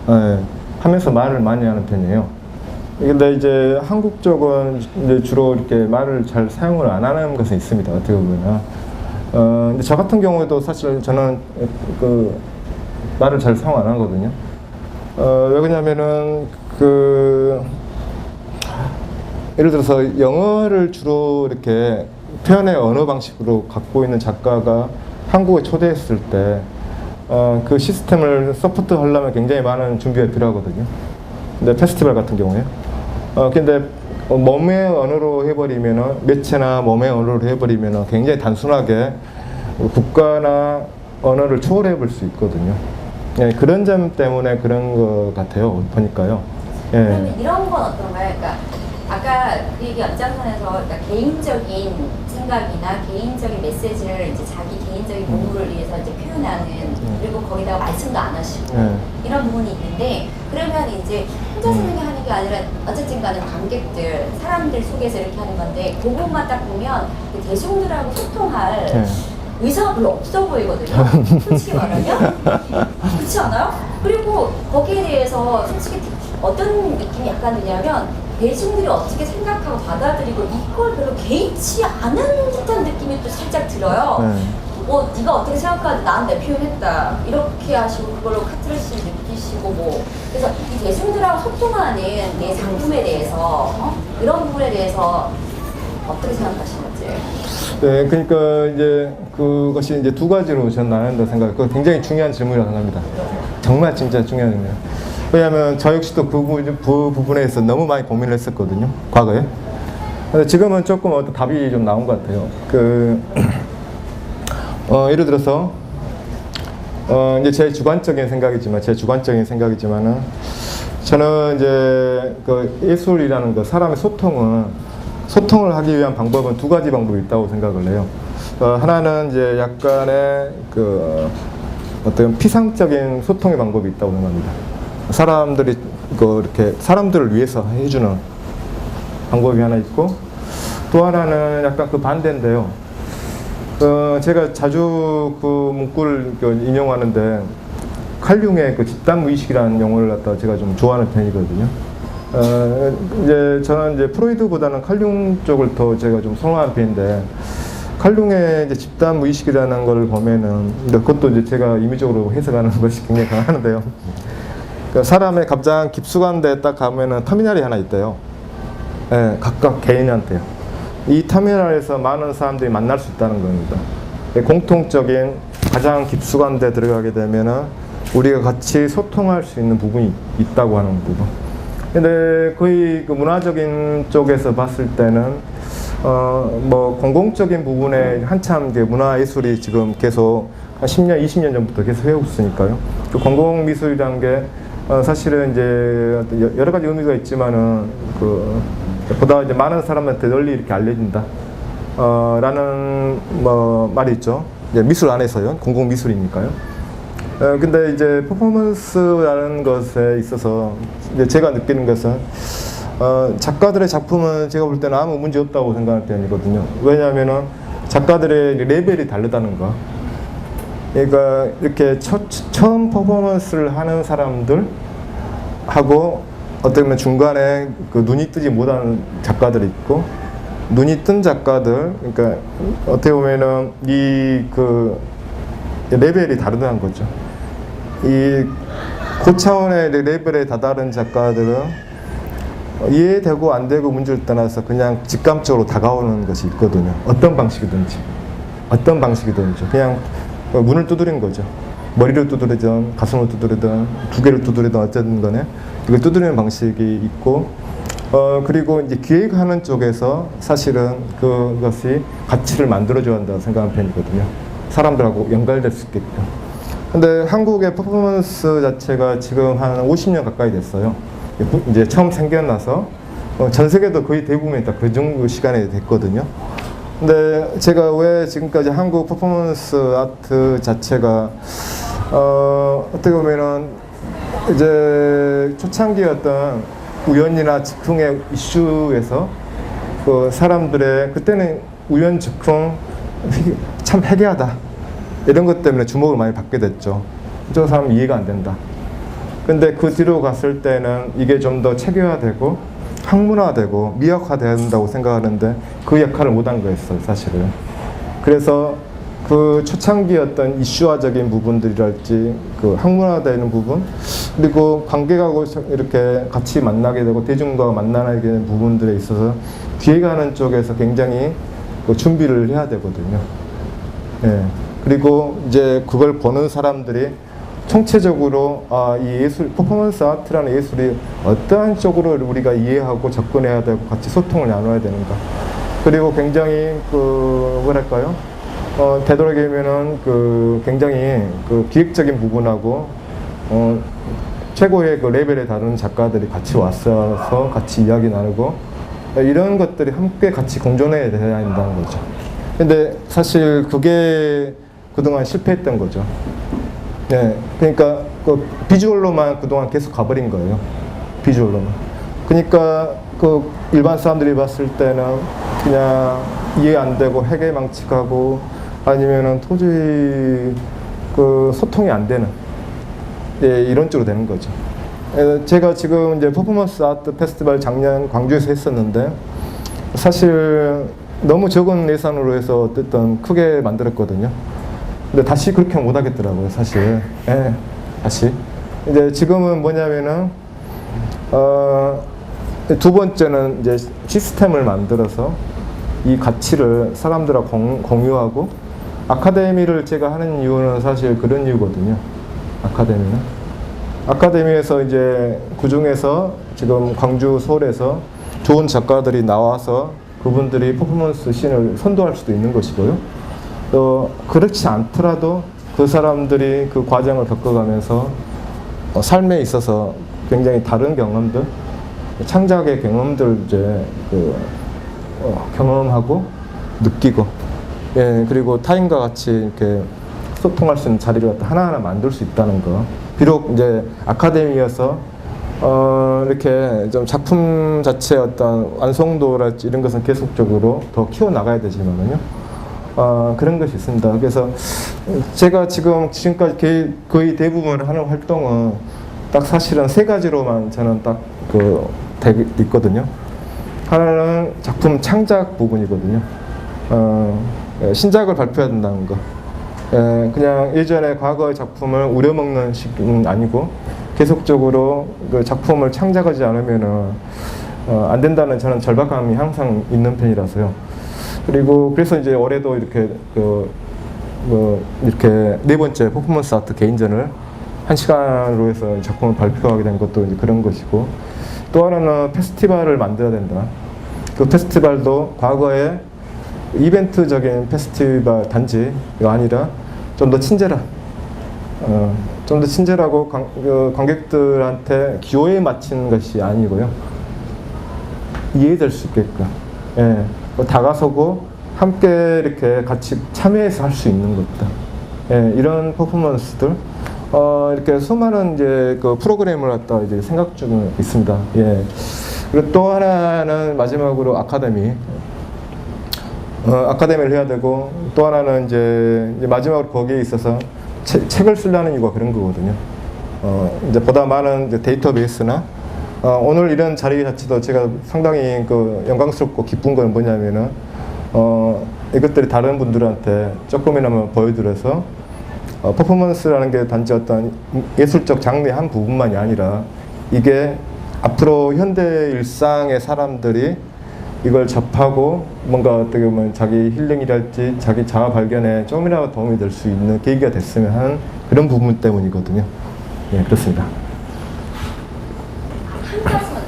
예, 하면서 말을 많이 하는 편이에요. 근데 이제 한국 쪽은 이제 주로 이렇게 말을 잘 사용을 안 하는 것은 있습니다. 어떻게 보면. 근데 저 같은 경우에도 사실 저는 말을 잘 사용 안 하거든요. 왜 그러냐면은 예를 들어서 영어를 주로 이렇게 표현의 언어 방식으로 갖고 있는 작가가 한국에 초대했을 때 그 시스템을 서포트 하려면 굉장히 많은 준비가 필요하거든요. 근데 페스티벌 같은 경우에 근데 몸의 언어로 해버리면은, 매체나 몸의 언어로 해버리면은 굉장히 단순하게 국가나 언어를 초월해 볼 수 있거든요. 예, 그런 점 때문에 그런 것 같아요, 보니까요. 예. 그러면 이런 건 어떤가요? 그러니까 아까 그 얘기 연장선에서 그러니까 개인적인 생각이나 개인적인 메시지를 이제 자기 개인적인 몸을 위해서 이제 표현하는, 그리고 거기다가 말씀도 안 하시고 이런 부분이 있는데, 그러면 이제 혼자서 하는 게 아니라 어쨌든 간에 관객들, 사람들 속에서 이렇게 하는 건데, 그 부분만 딱 보면 대중들하고 소통할 의사가 별로 없어 보이거든요. 솔직히 말하면. 그렇지 않아요? 그리고 거기에 대해서 솔직히 어떤 느낌이 약간 드냐면, 대중들이 어떻게 생각하고 받아들이고 이걸 별로 개의치 않은 듯한 느낌이 또 살짝 들어요. 네가 어떻게 생각하는지 나는 내 표현했다 이렇게 하시고, 그걸로 카트르시를 느끼시고 그래서 이 대중들하고 소통하는 내 작품에 대해서 이런 부분에 대해서 어떻게 생각하시는지. 네, 그러니까 이제 그것이 이제 두 가지로 저는 나눈다 생각해요. 그거 굉장히 중요한 질문이라고 생각합니다. 정말 진짜 중요한 질문이에요. 왜냐하면 저 역시도 그 부분에 있어서 너무 많이 고민을 했었거든요, 과거에. 근데 지금은 조금 어떤 답이 좀 나온 것 같아요. 예를 들어서 이제 제 주관적인 생각이지만은 저는 이제 예술이라는 거, 사람의 소통을 하기 위한 방법은 두 가지 방법이 있다고 생각을 해요. 하나는 이제 약간의 어떤 피상적인 소통의 방법이 있다고 생각합니다. 사람들이 이렇게 사람들을 위해서 해주는 방법이 하나 있고, 또 하나는 약간 반대인데요. 제가 자주 문구를 인용하는데, 칼융의 집단무의식이라는 용어를 갖다 제가 좀 좋아하는 편이거든요. 이제 저는 이제 프로이드보다는 칼융 쪽을 더 제가 좀 선호하는 편인데, 칼융의 이제 집단무의식이라는 걸 보면은, 그것도 이제 제가 임의적으로 해석하는 것이 굉장히 강하는데요. 사람의 가장 깊숙한 데에 딱 가면은 터미널이 하나 있대요. 예, 각각 개인한테요. 이 터미널에서 많은 사람들이 만날 수 있다는 겁니다. 공통적인 가장 깊숙한 데 들어가게 되면은 우리가 같이 소통할 수 있는 부분이 있다고 하는 부분. 근데 거의 문화적인 쪽에서 봤을 때는 공공적인 부분에 한참 문화예술이 지금 계속 한 10년, 20년 전부터 계속 해오고 있으니까요. 공공미술이라는 게 사실은 이제 여러 가지 의미가 있지만은 보다 이제 많은 사람한테 널리 이렇게 알려진다 라는 말이 있죠. 이제 미술 안에서요. 공공미술이니까요. 근데 이제 퍼포먼스라는 것에 있어서 이제 제가 느끼는 것은 작가들의 작품은 제가 볼 때는 아무 문제 없다고 생각하는 편이거든요. 왜냐하면은 작가들의 레벨이 다르다는 거. 그러니까 이렇게 처음 퍼포먼스를 하는 사람들 하고, 어떻게 보면 중간에 눈이 뜨지 못하는 작가들이 있고, 눈이 뜬 작가들, 그러니까 어떻게 보면은 레벨이 다르다는 거죠. 그 차원의 레벨에 다다른 작가들은 이해되고 안 되고 문제를 떠나서 그냥 직감적으로 다가오는 것이 있거든요. 어떤 방식이든지 그냥 문을 두드린 거죠. 머리를 두드리든 가슴을 두드리든 두 개를 두드리든 어쨌든 간에 이걸 두드리는 방식이 있고 그리고 이제 기획하는 쪽에서 사실은 그것이 가치를 만들어줘야 한다고 생각하는 편이거든요. 사람들하고 연결될 수 있게끔. 근데 한국의 퍼포먼스 자체가 지금 한 50년 가까이 됐어요. 이제 처음 생겨나서 전 세계도 거의 대부분이 다 그 정도 시간이 됐거든요. 근데 제가 왜 지금까지 한국 퍼포먼스 아트 자체가 어떻게 보면은 이제 초창기 어떤 우연이나 즉흥의 이슈에서 그 사람들의 그때는 우연 즉흥 참 해괴하다 이런 것 때문에 주목을 많이 받게 됐죠. 저 사람 이해가 안 된다. 근데 그 뒤로 갔을 때는 이게 좀 더 체계화되고 학문화되고 미학화돼야 된다고 생각하는데 그 역할을 못한 거였어요, 사실은. 그래서 그 초창기 어떤 이슈화적인 부분들이랄지 그 학문화되는 부분 그리고 관객하고 이렇게 같이 만나게 되고 대중과 만나게 되는 부분들에 있어서 기획하는 쪽에서 굉장히 그 준비를 해야 되거든요. 예. 그리고 이제 그걸 보는 사람들이 총체적으로 이 예술, 퍼포먼스 아트라는 예술이 어떠한 쪽으로 우리가 이해하고 접근해야 되고 같이 소통을 나눠야 되는가. 그리고 굉장히 뭐랄까요? 되도록이면은 굉장히 기획적인 부분하고 최고의 그 레벨에 다루는 작가들이 같이 왔어서 같이 이야기 나누고 이런 것들이 함께 같이 공존해야 된다는 거죠. 근데 사실 그게 그동안 실패했던 거죠. 네, 그러니까 그 비주얼로만 그동안 계속 가버린 거예요. 비주얼로만. 그러니까 그 일반 사람들이 봤을 때는 그냥 이해 안 되고 해괴망측하고 아니면은 도저히 그 소통이 안 되는 이런 쪽으로 되는 거죠. 제가 지금 이제 퍼포먼스 아트 페스티벌 작년 광주에서 했었는데 사실 너무 적은 예산으로 해서 어쨌든 크게 만들었거든요. 근데 다시 그렇게 못 하겠더라고요, 사실. 예, 다시. 이제 지금은 뭐냐면은, 두 번째는 이제 시스템을 만들어서 이 가치를 사람들하고 공유하고 아카데미를 제가 하는 이유는 사실 그런 이유거든요. 아카데미에서 이제 그 중에서 지금 광주, 서울에서 좋은 작가들이 나와서 그분들이 퍼포먼스 씬을 선도할 수도 있는 것이고요. 또 그렇지 않더라도 그 사람들이 그 과정을 겪어가면서 삶에 있어서 굉장히 다른 경험들, 창작의 경험들 이제 경험하고 느끼고, 예, 그리고 타인과 같이 이렇게 소통할 수 있는 자리를 하나하나 만들 수 있다는 거. 비록 이제 아카데미여서 이렇게 좀 작품 자체의 어떤 완성도랄지 이런 것은 계속적으로 더 키워 나가야 되지만은요. 그런 것이 있습니다. 그래서 제가 지금까지 거의 대부분 하는 활동은 딱 사실은 세 가지로만 저는 딱 있거든요. 하나는 작품 창작 부분이거든요. 신작을 발표해야 된다는 거. 그냥 예전에 과거의 작품을 우려먹는 식은 아니고 계속적으로 그 작품을 창작하지 않으면은 안 된다는 저는 절박감이 항상 있는 편이라서요. 그리고 그래서 이제 올해도 이렇게 이렇게 네 번째 퍼포먼스 아트 개인전을 1시간으로 해서 작품을 발표하게 된 것도 이제 그런 것이고, 또 하나는 페스티벌을 만들어야 된다. 그 페스티벌도 과거에 이벤트적인 페스티벌 단지가 아니라 좀 더 친절한, 좀 더 친절하고 관객들한테 기호에 맞춘 것이 아니고요. 이해될 수 있게끔. 예. 다가서고 함께 이렇게 같이 참여해서 할 수 있는 것들, 예, 이런 퍼포먼스들, 이렇게 수많은 이제 그 프로그램을 갖다 이제 생각 중에 있습니다. 예. 그리고 또 하나는 마지막으로 아카데미를 해야 되고, 또 하나는 이제 마지막으로 거기에 있어서 책을 쓰려는 이유가 그런 거거든요. 이제 보다 많은 이제 데이터베이스나 오늘 이런 자리 자체도 제가 상당히 영광스럽고 기쁜 건 뭐냐면은 이것들이 다른 분들한테 조금이나마 보여드려서 퍼포먼스라는 게 단지 어떤 예술적 장르의 한 부분만이 아니라 이게 앞으로 현대 일상의 사람들이 이걸 접하고 뭔가 어떻게 보면 자기 힐링이랄지 자기 자아 발견에 조금이라도 도움이 될 수 있는 계기가 됐으면 하는 그런 부분 때문이거든요. 예, 그렇습니다. 한 가지만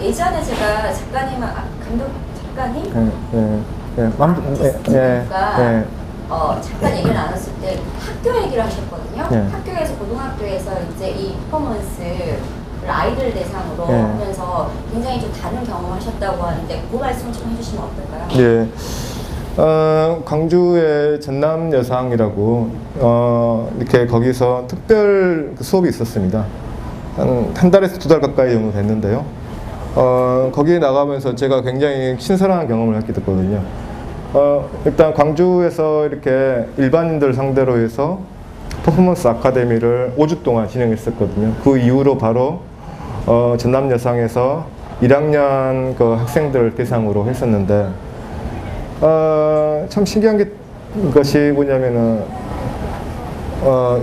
예전에 제가 작가님, 감독 작가님? 잠깐 얘기를 나눴을 때 학교 얘기를 하셨거든요. 학교에서 고등학교에서 이제 이 퍼포먼스를 아이들 대상으로 하면서 굉장히 좀 다른 경험을 하셨다고 하는데 그 말씀 좀 해주시면 어떨까요? 예. 광주의 전남 여상이라고 이렇게 거기서 특별 수업이 있었습니다. 한 달에서 2달 가까이 정도 됐는데요. 거기에 나가면서 제가 굉장히 신선한 경험을 했게 됐거든요. 일단 광주에서 이렇게 일반인들 상대로 해서 퍼포먼스 아카데미를 5주 동안 진행했었거든요. 그 이후로 바로 전남 여상에서 1학년 그 학생들 대상으로 했었는데 참 신기한 것이 뭐냐면은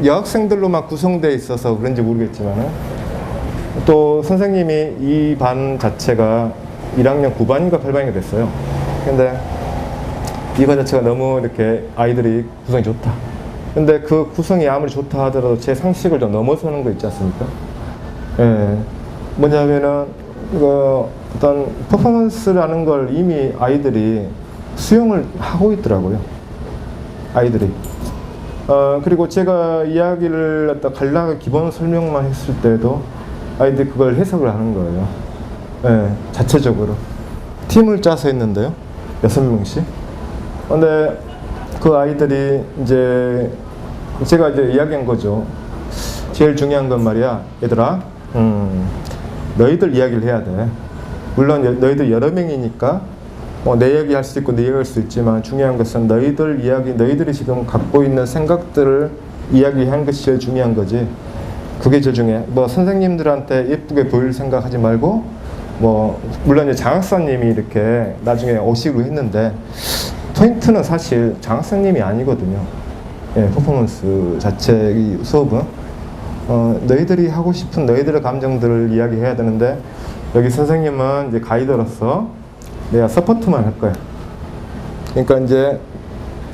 여학생들로만 구성되어 있어서 그런지 모르겠지만은 또 선생님이 이 반 자체가 1학년 9반인가 8반인가 됐어요. 근데 이 반 자체가 너무 이렇게 아이들이 구성이 좋다. 근데 그 구성이 아무리 좋다 하더라도 제 상식을 좀 넘어서는 거 있지 않습니까? 예. 뭐냐면은 어떤 퍼포먼스라는 걸 이미 아이들이 수용을 하고 있더라고요. 아이들이. 그리고 제가 이야기를 갖다 간략하게 기본 설명만 했을 때도 아이들이 그걸 해석을 하는 거예요. 예, 자체적으로. 팀을 짜서 했는데요. 6명씩. 근데 그 아이들이 이제 제가 이제 이야기한 거죠. 제일 중요한 건 말이야. 얘들아, 너희들 이야기를 해야 돼. 물론 너희들 여러 명이니까 내 얘기 할 수 있고 내 얘기 할 수 있지만 중요한 것은 너희들 이야기, 너희들이 지금 갖고 있는 생각들을 이야기하는 것이 제일 중요한 거지. 그게 제일 중요해. 선생님들한테 예쁘게 보일 생각하지 말고 물론 이제 장학사님이 이렇게 나중에 오시기로 했는데 포인트는 사실 장학사님이 아니거든요. 예, 퍼포먼스 자체 이 수업은 너희들이 하고 싶은 너희들의 감정들을 이야기해야 되는데 여기 선생님은 이제 가이드로서 내가 서포트만 할 거야. 그러니까 이제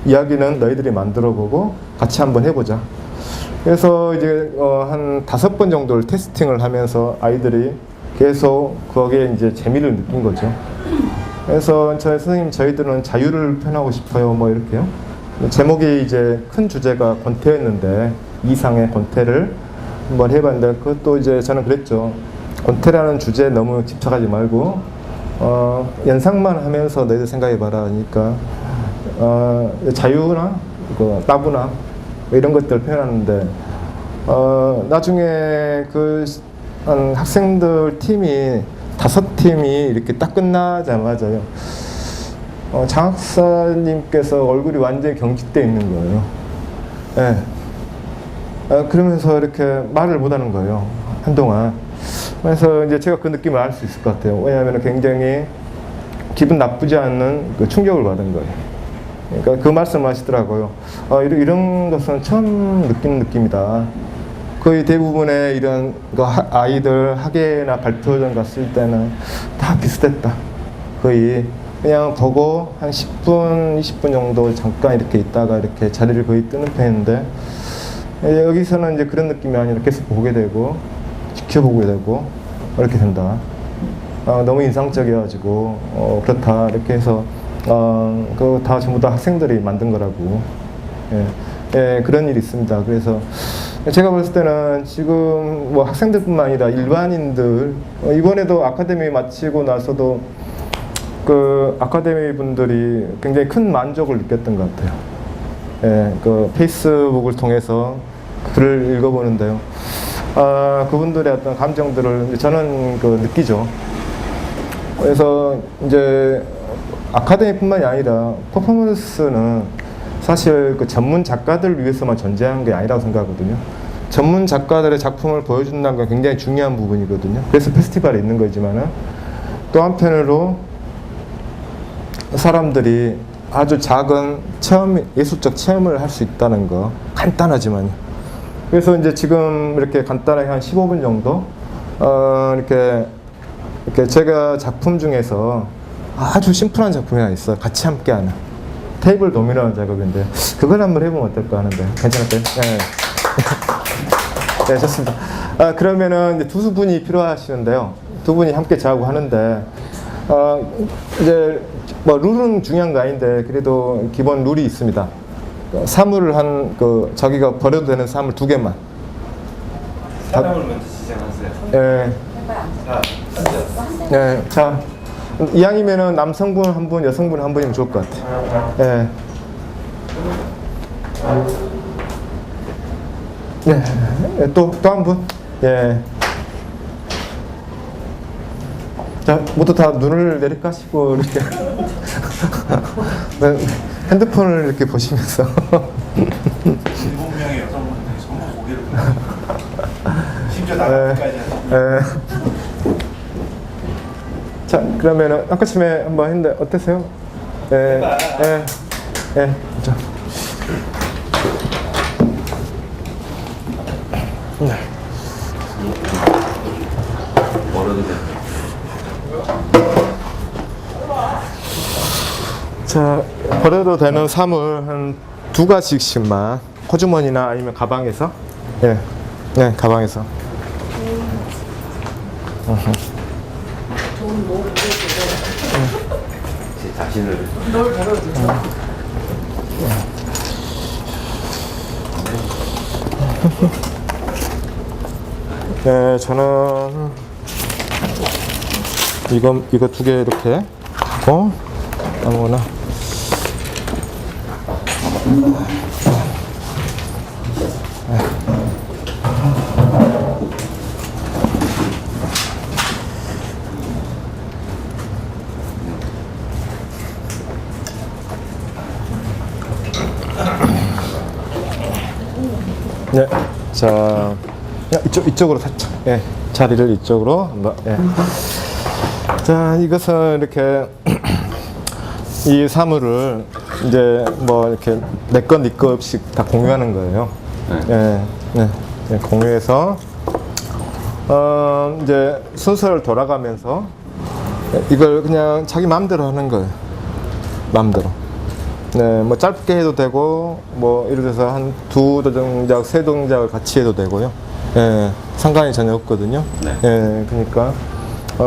이야기는 너희들이 만들어보고 같이 한번 해보자. 그래서 이제 한 5번 정도를 테스팅을 하면서 아이들이 계속 거기에 이제 재미를 느낀 거죠. 그래서 선생님 저희들은 자유를 표현하고 싶어요. 이렇게요. 제목이 이제 큰 주제가 권태였는데 이상의 권태를 한번 해봤는데 그것도 이제 저는 그랬죠. 권태라는 주제에 너무 집착하지 말고 연상만 하면서 너희들 생각해봐라. 그러니까 자유나 따분함 이런 것들 표현하는데 나중에 한 학생들 팀이 5팀이 이렇게 딱 끝나자마자요. 장학사님께서 얼굴이 완전히 경직되어 있는 거예요. 예. 그러면서 이렇게 말을 못 하는 거예요. 한동안. 그래서 이제 제가 그 느낌을 알 수 있을 것 같아요. 왜냐하면 굉장히 기분 나쁘지 않는 그 충격을 받은 거예요. 그러니까 그 말씀을 하시더라고요. 이런 것은 처음 느끼는 느낌이다. 거의 대부분의 이런 아이들 학예나 발표전 갔을 때는 다 비슷했다. 거의 그냥 보고 한 10분, 20분 정도 잠깐 이렇게 있다가 이렇게 자리를 거의 뜨는 편인데 여기서는 이제 그런 느낌이 아니라 계속 보게 되고 지켜보게 되고 이렇게 된다. 너무 인상적이어가지고 그렇다 이렇게 해서 그거 다 전부 다 학생들이 만든 거라고. 예, 그런 일이 있습니다. 그래서 제가 봤을 때는 지금 학생들뿐만 아니라 일반인들 이번에도 아카데미 마치고 나서도 그 아카데미 분들이 굉장히 큰 만족을 느꼈던 것 같아요. 예, 그 페이스북을 통해서 글을 읽어보는데요. 그분들의 어떤 감정들을 저는 느끼죠. 그래서 이제 아카데미뿐만이 아니라 퍼포먼스는 사실 그 전문 작가들을 위해서만 존재하는 게 아니라고 생각하거든요. 전문 작가들의 작품을 보여준다는 건 굉장히 중요한 부분이거든요. 그래서 페스티벌에 있는 거지만은 또 한편으로 사람들이 아주 작은 예술적 체험을 할 수 있다는 거, 간단하지만요. 그래서 이제 지금 이렇게 간단하게 한 15분 정도 이렇게 제가 작품 중에서 아주 심플한 작품이 하나 있어요. 같이 함께하는 테이블 도미노 작업인데 그걸 한번 해보면 어떨까 하는데 괜찮을까요? 네. 네, 좋습니다. 그러면은 이제 두 분이 필요하시는데요. 두 분이 함께 작업하는데 이제 뭐 룰은 중요한 거 아닌데 그래도 기본 룰이 있습니다. 사물을 자기가 버려도 되는 사물 2개만. 사람을 먼저 시작하세요. 예. 자, 앉아. 네, 자, 이왕이면은 남성분 한 분, 여성분 한 분이면 좋을 것 같아요. 예. 네, 또 한 분. 예. 자, 모두 다 눈을 내리까시고 이렇게 네, 핸드폰을 이렇게 보시면서 7명의 여성분들이 전부 고개를 심지어 나까지 자, 그러면은 아까 처음에 한번 했는데 어땠어요? 예, 예, 예. 자. 멀어도 돼. 자, 버려도 되는 사물 한 2가지씩만 호주머니나 아니면 가방에서 예, 네, 가방에서 제 자신을 네, 저는 이거 2개 이렇게 하고 아무거나 네, 자, 이쪽으로 살짝, 예, 자리를 이쪽으로 한번, 예. 자, 이것은 이렇게 이 사물을 이제 뭐 이렇게 내 것, 네 것 없이 다 공유하는 거예요. 예, 네, 네, 공유해서 이제 순서를 돌아가면서 이걸 그냥 자기 마음대로 하는 거예요. 마음대로. 네, 뭐 짧게 해도 되고, 뭐 예를 들어서 한 2동작, 3동작을 같이 해도 되고요. 예, 상관이 전혀 없거든요. 네. 예, 그러니까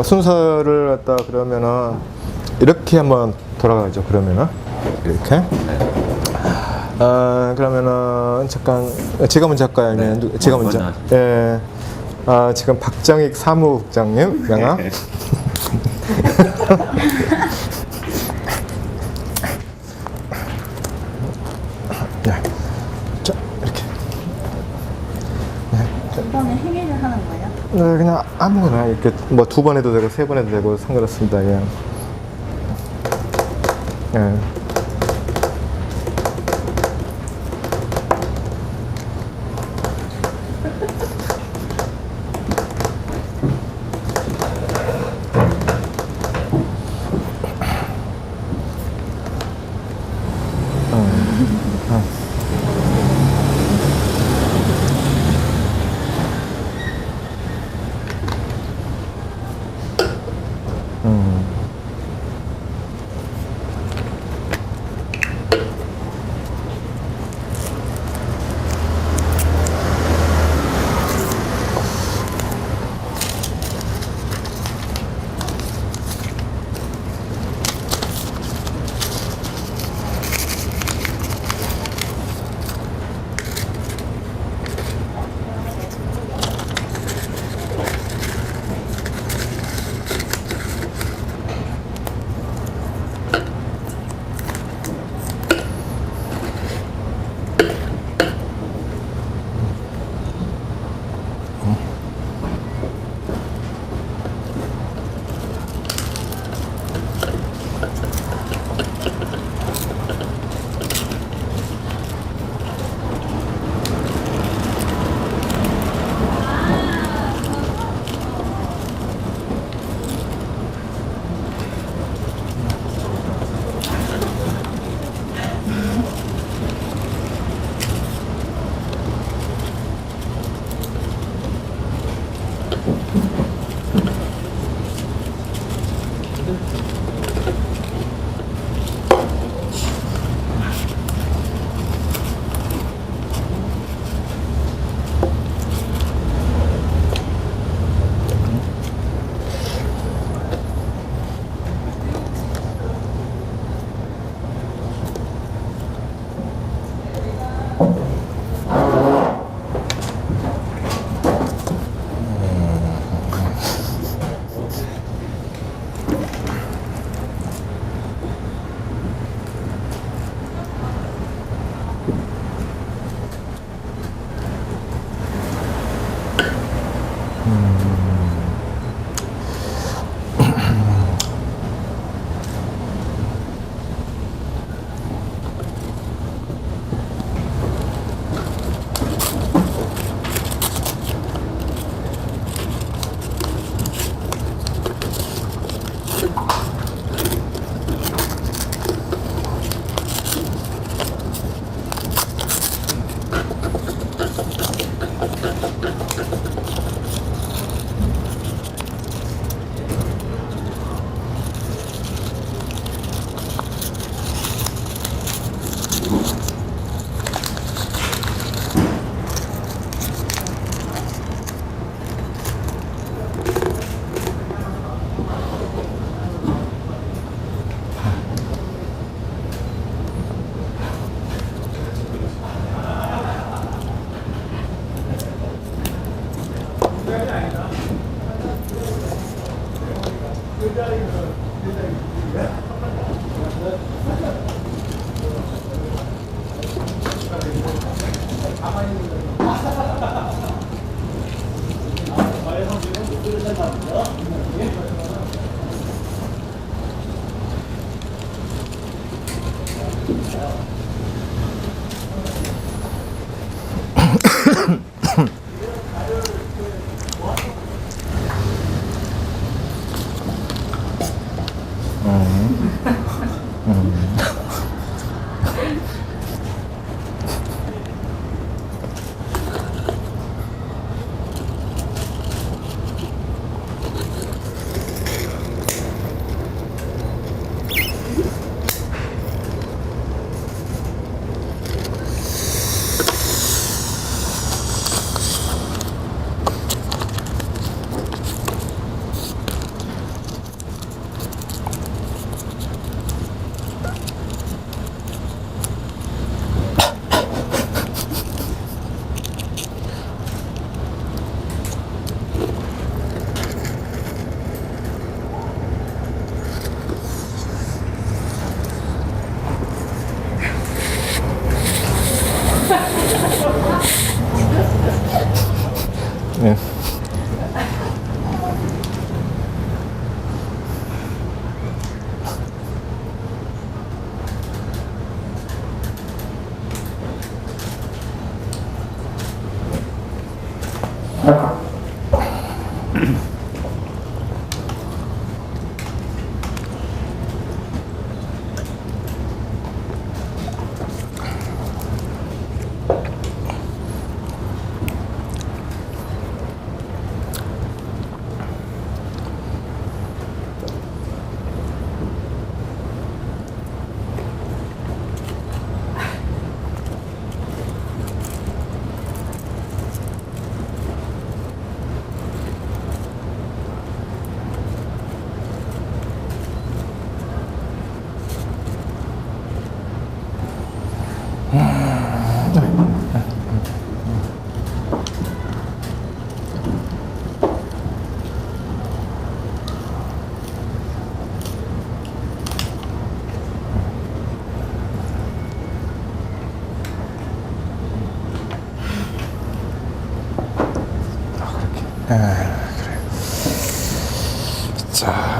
순서를 갖다 그러면은 이렇게 한번 돌아가죠. 그러면은 이렇게. 그러면은 잠깐 제가 먼저 할까요? 아니면 제가 먼저? 예. 지금 박정익 사무국장님 명함. 네. 자, 이렇게. 네. 이번에 행위를 하는 거예요? 네, 그냥 아무거나 이렇게 뭐 2번 해도 되고 3번 해도 되고 상관없습니다. 예. 예. 네. 그래. 자.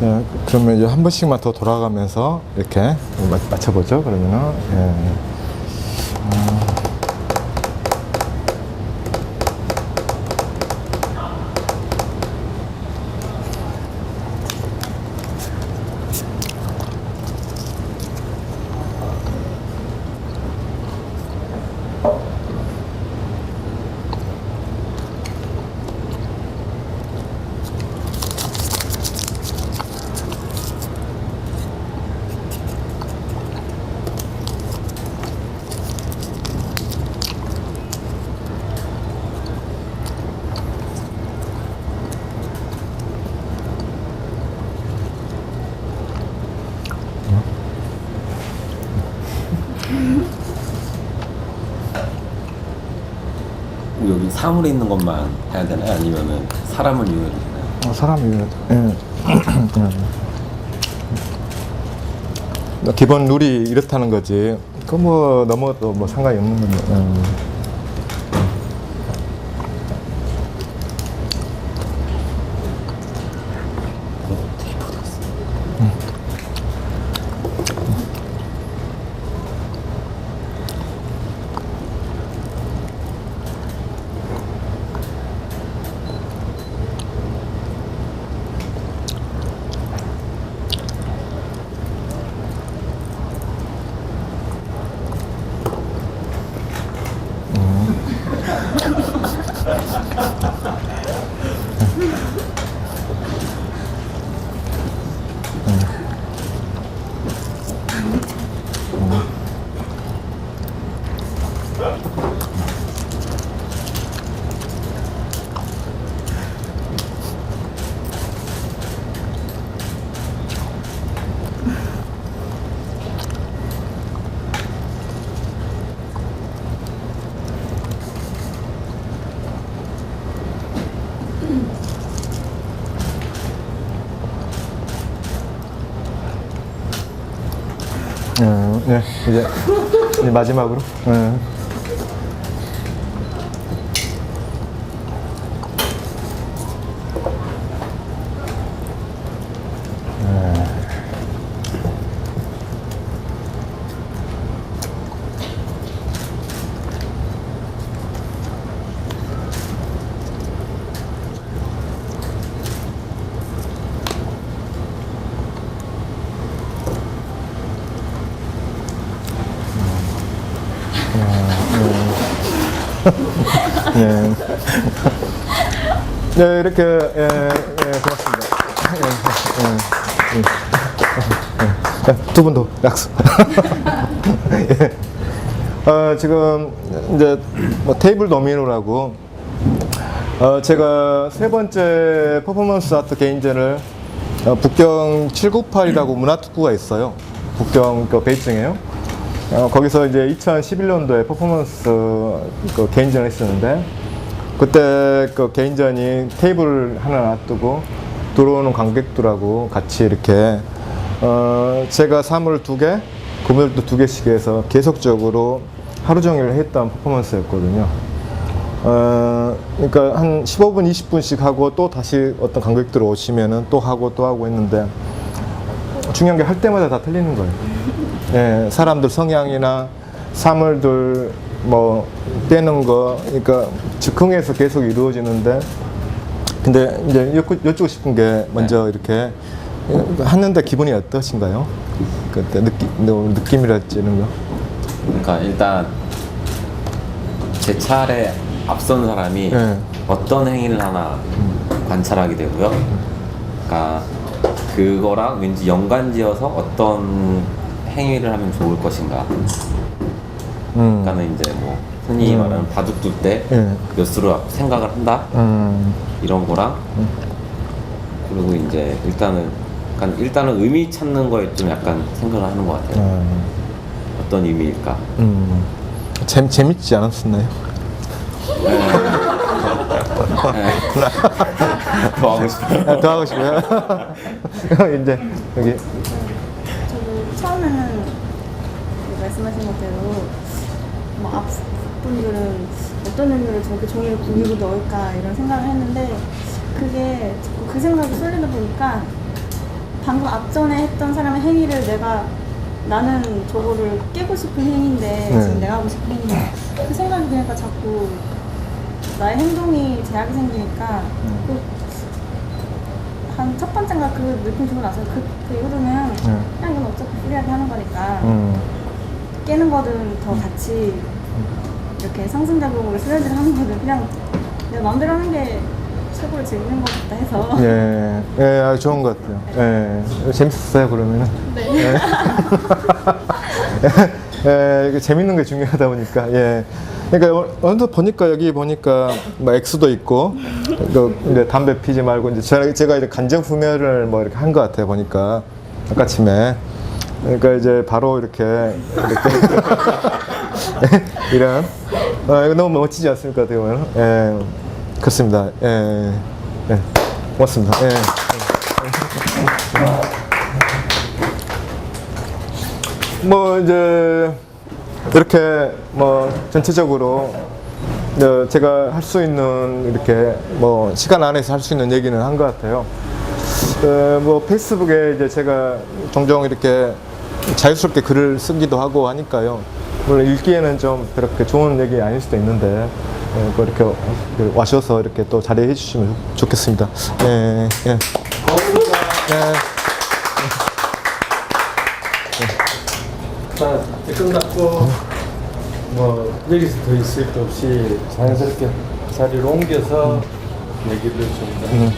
예, 그러면 이제 한 번씩만 더 돌아가면서 이렇게 맞춰보죠. 그러면은. 예. 여기 사물에 있는 것만 해야 되나요? 아니면은 사람을 이용해도 되나요? 사람이, 예. 기본 룰이 이렇다는 거지. 그 뭐 넘어도 뭐 상관이 없는 건데. 네, 이제 마지막으로. 네. 네, 이렇게, 고맙습니다. 두 분 더 약속. 예. 지금, 이제, 뭐, 테이블 도미노라고, 제가 세 번째 퍼포먼스 아트 개인전을, 북경 798이라고 문화특구가 있어요. 북경 베이징에요. 거기서 이제 2011년도에 퍼포먼스 개인전을 했었는데, 그때 개인전이 테이블 하나 놔두고 들어오는 관객들하고 같이 이렇게 제가 사물 2개, 그분들도 2개씩 해서 계속적으로 하루 종일 했던 퍼포먼스였거든요. 그러니까 한 15분, 20분씩 하고 또 다시 어떤 관객들 오시면은 또 하고 했는데, 중요한 게 할 때마다 다 틀리는 거예요. 예, 사람들 성향이나 사물들 뭐 떼는 거, 그러니까 즉흥에서 계속 이루어지는데, 근데 이제 여쭙고 싶은 게 먼저 이렇게 하는데 기분이 어떠신가요? 그때 느낌이랄지 이런 거. 그러니까 일단 제 차례 앞선 사람이 어떤 행위를 하나 관찰하게 되고요. 그러니까 그거랑 왠지 연관지어서 어떤 행위를 하면 좋을 것인가. 그러니까는 이제 뭐 흔히 말하는 바둑 둘 때 몇 수로 생각을 한다 이런 거랑 그리고 이제 일단은 의미 찾는 거에 좀 약간 생각을 하는 것 같아요. 어떤 의미일까? 재밌지 않았었나요? 더 하고 싶어요. 더 하고 싶어요. 이제 여기. 저도 처음에는 말씀하신 것대로 뭐 앞분들은 어떤 의미로 저렇게 종이를 구기고 넣을까 이런 생각을 했는데 그게 자꾸 그 생각이 쏠리다 보니까 방금 앞전에 했던 사람의 행위를 나는 저거를 깨고 싶은 행위인데 지금 내가 하고 싶은 행위인데 그 생각이 드니까 자꾸 나의 행동이 제약이 생기니까 한 첫 번째가 그 느낌 주고 나서 그 이후로는 그냥 이건 어차피 프리하게 하는 거니까 깨는 거든 더 같이 이렇게 상승작용으로 슬라이드를 하는 거든 그냥 내 마음대로 하는 게 최고로 즐기는 것 같다 해서 예, 예, 아주 좋은 것 같아요. 예, 재밌었어요 그러면은. 네. 예, 이게 재밌는 게 중요하다 보니까. 예. 그러니까 어느덧 보니까 여기 보니까 뭐 X도 있고, 이제 담배 피지 말고 이제 제가 이제 간접 후면을 뭐 이렇게 한 것 같아요 보니까 아까침에. 그러니까 이제 바로 이렇게 이런 이거 너무 멋지지 않습니까 어떻게 보면? 예, 그렇습니다. 예, 예, 고맙습니다. 예. 뭐 이제 이렇게 뭐 전체적으로 제가 할 수 있는 이렇게 뭐 시간 안에서 할 수 있는 얘기는 한 것 같아요. 뭐 페이스북에 이제 제가 종종 이렇게 자유스럽게 글을 쓰기도 하고 하니까요. 물론 읽기에는 좀 그렇게 좋은 얘기 아닐 수도 있는데 뭐 이렇게 와셔서 이렇게 또 자리해 주시면 좋겠습니다. 예, 예. 자, 끝났고 뭐 여기서 더 있을 것 없이 자연스럽게 자리를 옮겨서 얘기를 좀 나누시면